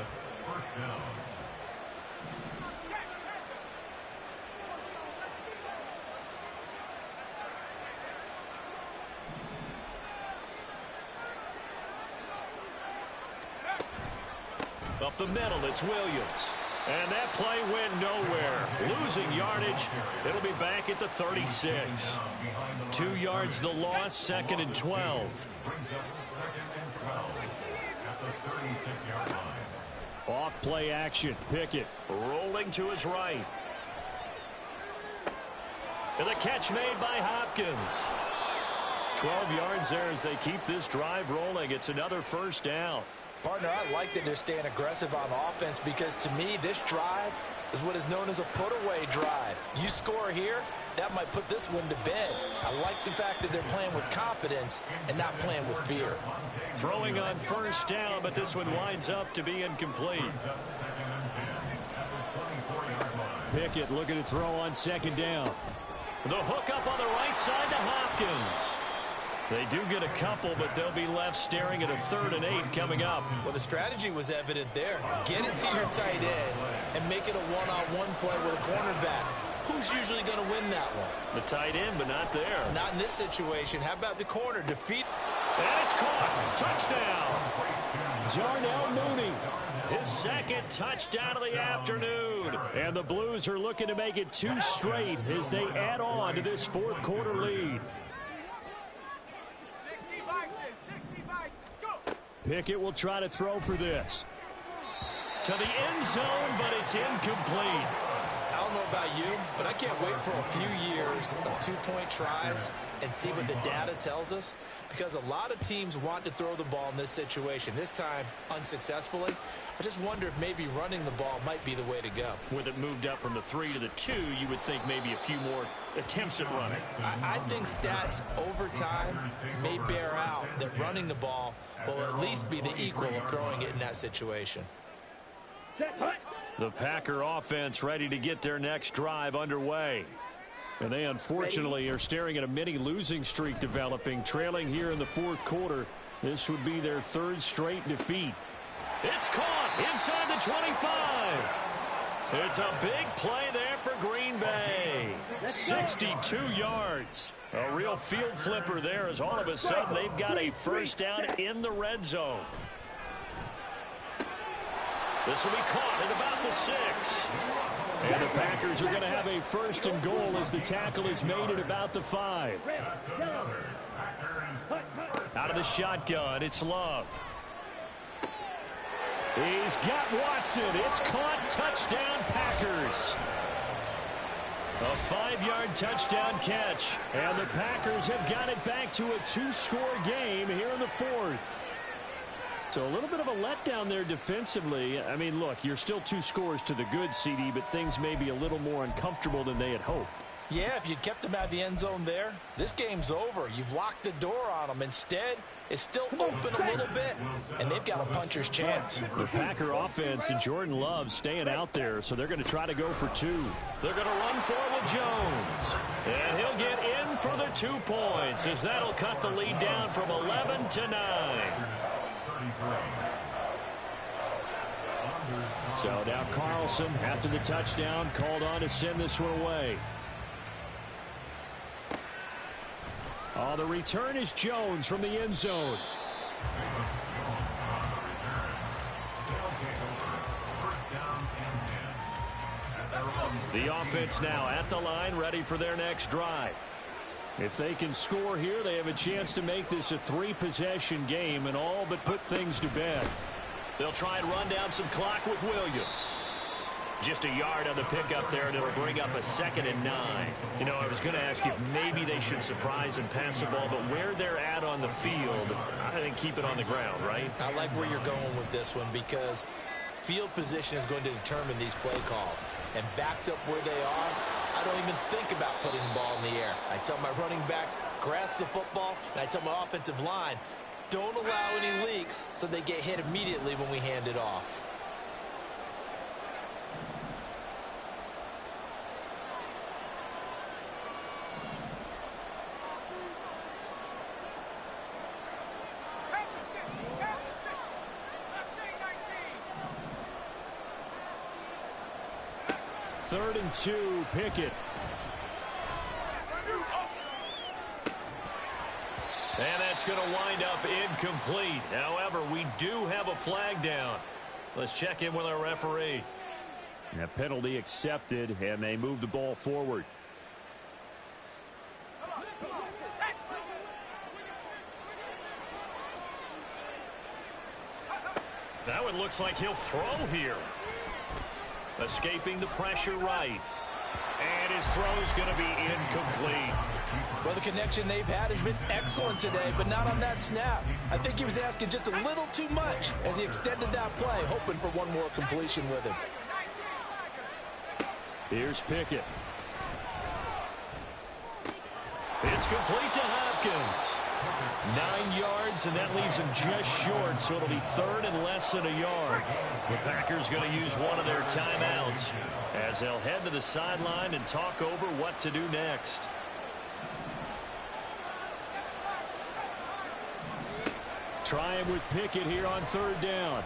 Up the middle, it's Williams. And that play went nowhere. Losing yardage. It'll be back at the 36. 2 yards the loss, 2nd and 12. Off play action. Pickett rolling to his right. And the catch made by Hopkins. 12 yards there as they keep this drive rolling. It's another 1st down. Partner, I like that they're staying aggressive on offense because to me, this drive is what is known as a put-away drive. You score here, that might put this one to bed. I like the fact that they're playing with confidence and not playing with fear. Throwing on 1st down, but this one winds up to be incomplete. Pickett looking to throw on 2nd down. The hook up on the right side to Hopkins. They do get a couple, but they'll be left staring at a 3rd and 8 coming up. Well, the strategy was evident there. Get it to your tight end and make it a one-on-one play with a cornerback. Who's usually going to win that one? The tight end, but not there. Not in this situation. How about the corner? Defeat. And it's caught. Touchdown. Darnell Mooney. His second touchdown of the afternoon. And the Blues are looking to make it 2 straight as they add on to this fourth quarter lead. Pickett will try to throw for this. To the end zone, but it's incomplete. I don't know about you, but I can't wait for a few years of two-point tries and see what the data tells us, because a lot of teams want to throw the ball in this situation. This time, unsuccessfully. I just wonder if maybe running the ball might be the way to go. With it moved up from the 3 to the 2, you would think maybe a few more attempts at running. I think stats over time may bear out that running the ball will at least be the equal of throwing it in that situation. The Packer offense ready to get their next drive underway. And they unfortunately are staring at a mini losing streak developing, trailing here in the fourth quarter. This would be their 3rd straight defeat. It's caught inside the 25. It's a big play there for Green Bay. 62 yards. A real field flipper there as all of a sudden they've got a first down in the red zone. This will be caught at about the 6. And the Packers are going to have a 1st and goal as the tackle is made at about the 5. Out of the shotgun, it's Love. He's got Watson. It's caught. Touchdown, Packers. A 5-yard touchdown catch. And the Packers have got it back to a 2-score game here in the 4th. So a little bit of a letdown there defensively. I mean, look, you're still 2 scores to the good, CD, but things may be a little more uncomfortable than they had hoped. Yeah, if you'd kept them out of the end zone there, this game's over. You've locked the door on them. Instead, it's still open a little bit, and they've got a puncher's chance. The Packer offense and Jordan Love staying out there, so they're going to try to go for 2. They're going to run for it with Jones. And he'll get in for the 2 points, as that'll cut the lead down from 11 to 9. So now Carlson, after the touchdown, called on to send this one away. Oh, the return is Jones from the end zone. The offense now at the line, ready for their next drive. If they can score here, they have a chance to make this a 3-possession game and all but put things to bed. They'll try and run down some clock with Williams. Just a yard on the pickup there, and it'll bring up a 2nd and 9. You know, I was going to ask you if maybe they should surprise and pass the ball, but where they're at on the field, I think keep it on the ground, right? I like where you're going with this one, because field position is going to determine these play calls. And backed up where they are, I don't even think about putting the ball in the air. I tell my running backs, grasp the football, and I tell my offensive line, don't allow any leaks so they get hit immediately when we hand it off. Third and 2, Pickett. And that's going to wind up incomplete. However, we do have a flag down. Let's check in with our referee. A penalty accepted, and they move the ball forward. That one looks like he'll throw here. Escaping the pressure right. And his throw is going to be incomplete. Well, the connection they've had has been excellent today, but not on that snap. I think he was asking just a little too much as he extended that play, hoping for one more completion with him. Here's Pickett. It's complete to Hopkins. 9 yards, and that leaves him just short, so it'll be 3rd and less than a yard. The Packers going to use one of their timeouts as they'll head to the sideline and talk over what to do next. Trying with Pickett here on 3rd down.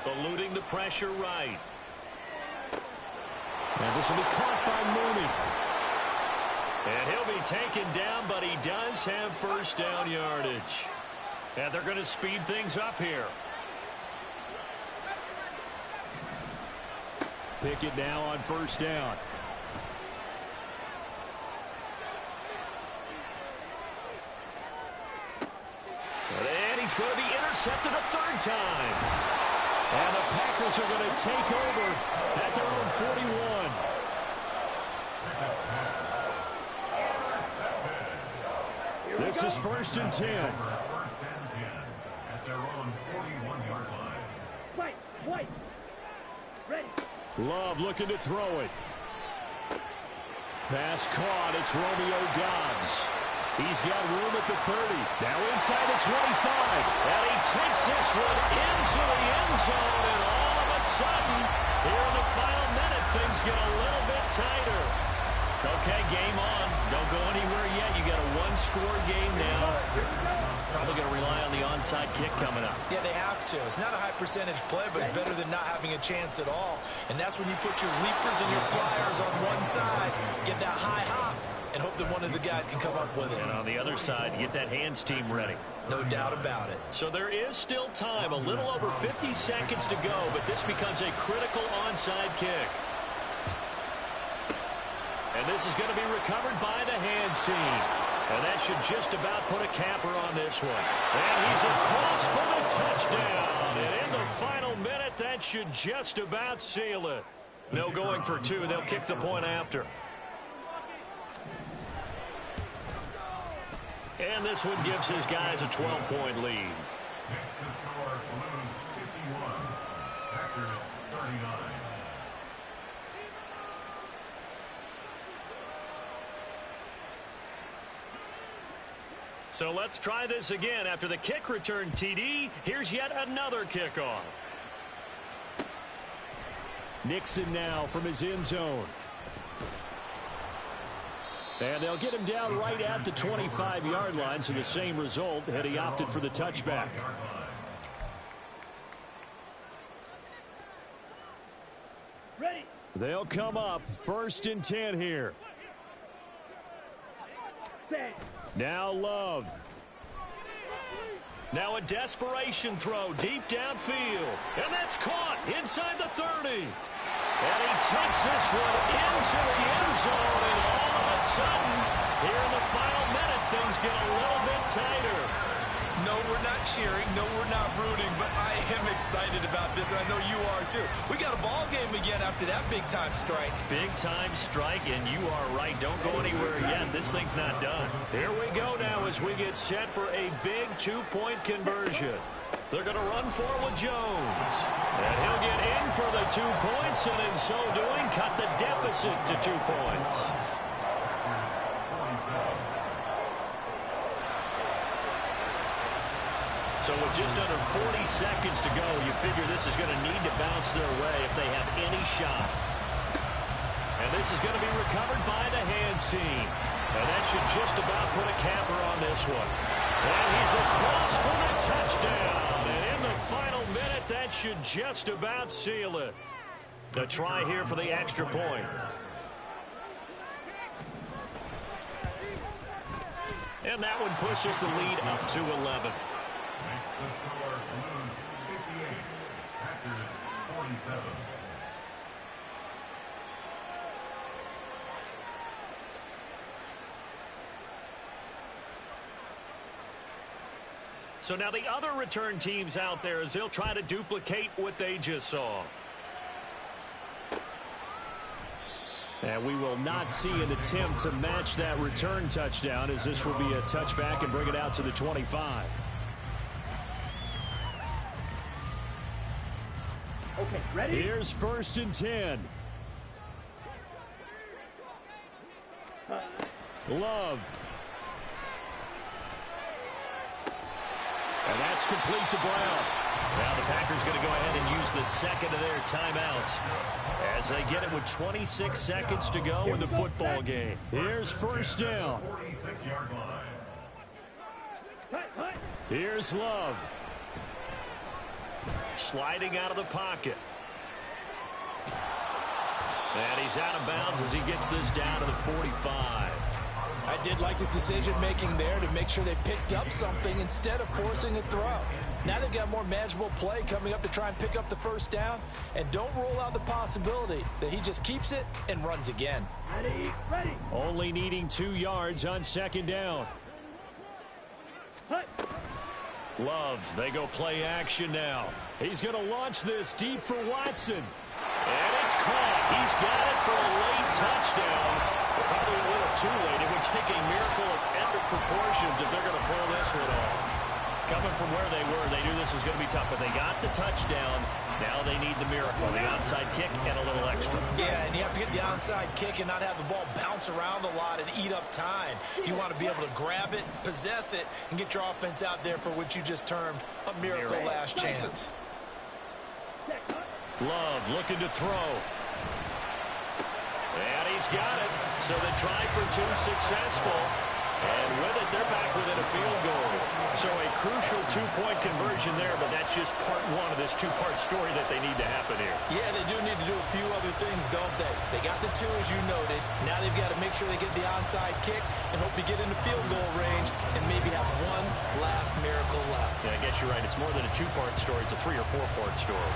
Eluding the pressure right. And this will be caught by Mooney. And he'll be taken down, but he does have first down yardage. And they're going to speed things up here. pick it now on first down. And he's going to be intercepted a third time. And the Packers are going to take over at their own 41. This is 1st and 10. 1st and 10 at their own 41-yard line. White. Ready. Love looking to throw it. Pass caught. It's Romeo Doubs. He's got room at the 30. Now inside the 25. And he takes this one into the end zone. And all of a sudden, here in the final minute, things get a little bit tighter. Okay, game on. Don't go anywhere yet. You got a one-score game now. Probably going to rely on the onside kick coming up. Yeah, they have to. It's not a high-percentage play, but it's better than not having a chance at all. And that's when you put your leapers and your flyers on one side, get that high hop, and hope that one of the guys can come up with it. And on the other side, get that hands team ready. No doubt about it. So there is still time, a little over 50 seconds to go, but this becomes a critical onside kick. And this is going to be recovered by the hands team. And that should just about put a capper on this one. And he's across for the touchdown. And in the final minute, that should just about seal it. No going for two. They'll kick the point after. And this one gives his guys a 12-point lead. Next to score, Blues 51, Packers 39. So let's try this again. After the kick return TD, here's yet another kickoff. Nixon now from his end zone. And they'll get him down right at the 25-yard line, so the same result had he opted for the touchback. Ready. They'll come up 1st and 10 here. Set. Now Love. Now a desperation throw deep downfield. And that's caught inside the 30. And he takes this one into the end zone. And all of a sudden, here in the final minute, things get a little bit tighter. No, we're not cheering. No, we're not rooting. But I am excited about this, and I know you are too. We got a ball game again after that big-time strike. Big-time strike, and you are right. Don't go anywhere yet. This thing's not done. Here we go now as we get set for a big two-point conversion. They're going to run forward with Jones. And he'll get in for the 2 points, and in so doing, cut the deficit to 2 points. So with just under 40 seconds to go, you figure this is going to need to bounce their way if they have any shot. And this is going to be recovered by the hands team. And that should just about put a capper on this one. And he's across for the touchdown. And in the final minute, that should just about seal it. A try here for the extra point. And that one pushes the lead up to 11. Next to score, Blues 58, Packers 47. So now the other return teams out there as they'll try to duplicate what they just saw. And we will not see an attempt to match that return touchdown, as this will be a touchback and bring it out to the 25. Okay, ready? Here's 1st and 10. Love. And that's complete to Brown. Now the Packers going to go ahead and use the second of their timeouts as they get it with 26 seconds to go in the football game. Here's 1st down. 46-yard line. Here's Love. Sliding out of the pocket. And he's out of bounds as he gets this down to the 45. I did like his decision-making there to make sure they picked up something instead of forcing a throw. Now they've got more manageable play coming up to try and pick up the first down. And don't rule out the possibility that he just keeps it and runs again. Ready, ready. Only needing 2 yards on second down. Hut. Love, they go play action now. He's going to launch this deep for Watson. And it's caught. He's got it for a late touchdown. Probably a little too late. It would take a miracle of epic proportions if they're going to pull this one off. Coming from where they were, they knew this was going to be tough, but they got the touchdown. Now they need the miracle, the onside kick and a little extra. Yeah, and you have to get the onside kick and not have the ball bounce around a lot and eat up time. You want to be able to grab it, possess it, and get your offense out there for what you just termed a miracle last chance. Love looking to throw. And he's got it. So they try for 2 successful. And with it, they're back within a field goal. So a crucial 2-point conversion there, but that's just part 1 of this 2-part story that they need to happen here. Yeah, they do need to do a few other things, don't they? They got the 2, as you noted. Now they've got to make sure they get the onside kick and hope to get into field goal range and maybe have one last miracle left. Yeah, I guess you're right. It's more than a 2-part story. It's a 3- or 4-part story.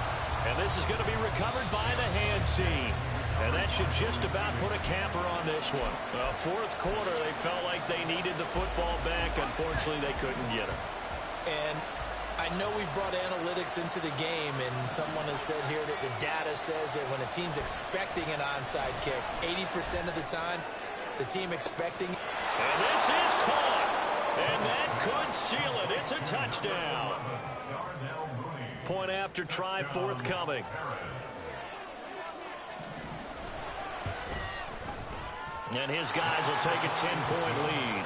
And this is going to be recovered by the hands team. And that should just about put a capper on this one. Fourth quarter, they felt like they needed the football back. Unfortunately, they couldn't get it. And I know we brought analytics into the game, and someone has said here that the data says that when a team's expecting an onside kick, 80% of the time, the team expecting. And this is caught. And that could seal it. It's a touchdown. Point after try forthcoming. And his guys will take a 10-point lead.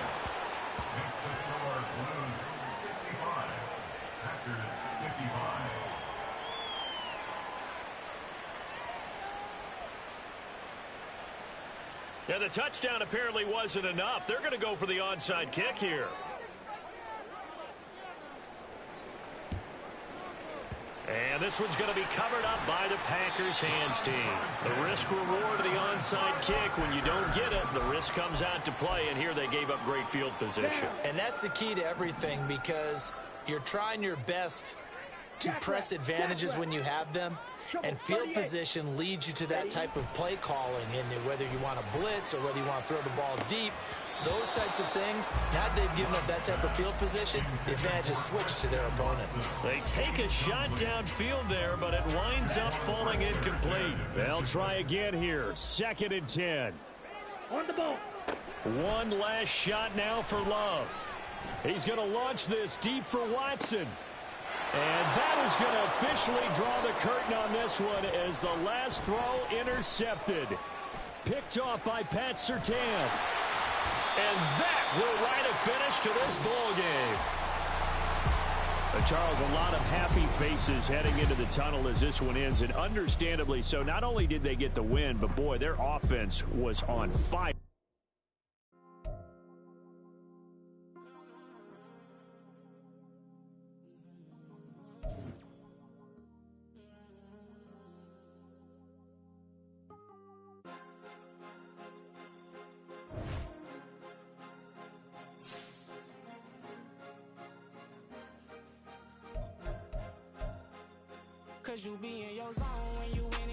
Next to score, Blues 65, Packers 55. Yeah, the touchdown apparently wasn't enough. They're going to go for the onside kick here. And this one's going to be covered up by the Packers hands team. The risk-reward of the onside kick. When you don't get it, the risk comes out to play, and here they gave up great field position. And that's the key to everything, because you're trying your best to press advantages when you have them, and field position leads you to that type of play calling. And whether you want to blitz or whether you want to throw the ball deep, those types of things, now that they've given up that type of field position, the advantage is switched to their opponent. They take a shot downfield there, but it winds up falling incomplete. They'll try again here. 2nd and 10. On the ball. One last shot now for Love. He's going to launch this deep for Watson. And that is going to officially draw the curtain on this one as the last throw intercepted. Picked off by Pat Surtain. And that will write a finish to this ball game. Charles, a lot of happy faces heading into the tunnel as this one ends, and understandably so. Not only did they get the win, but boy, their offense was on fire. Cause you be in your zone when you in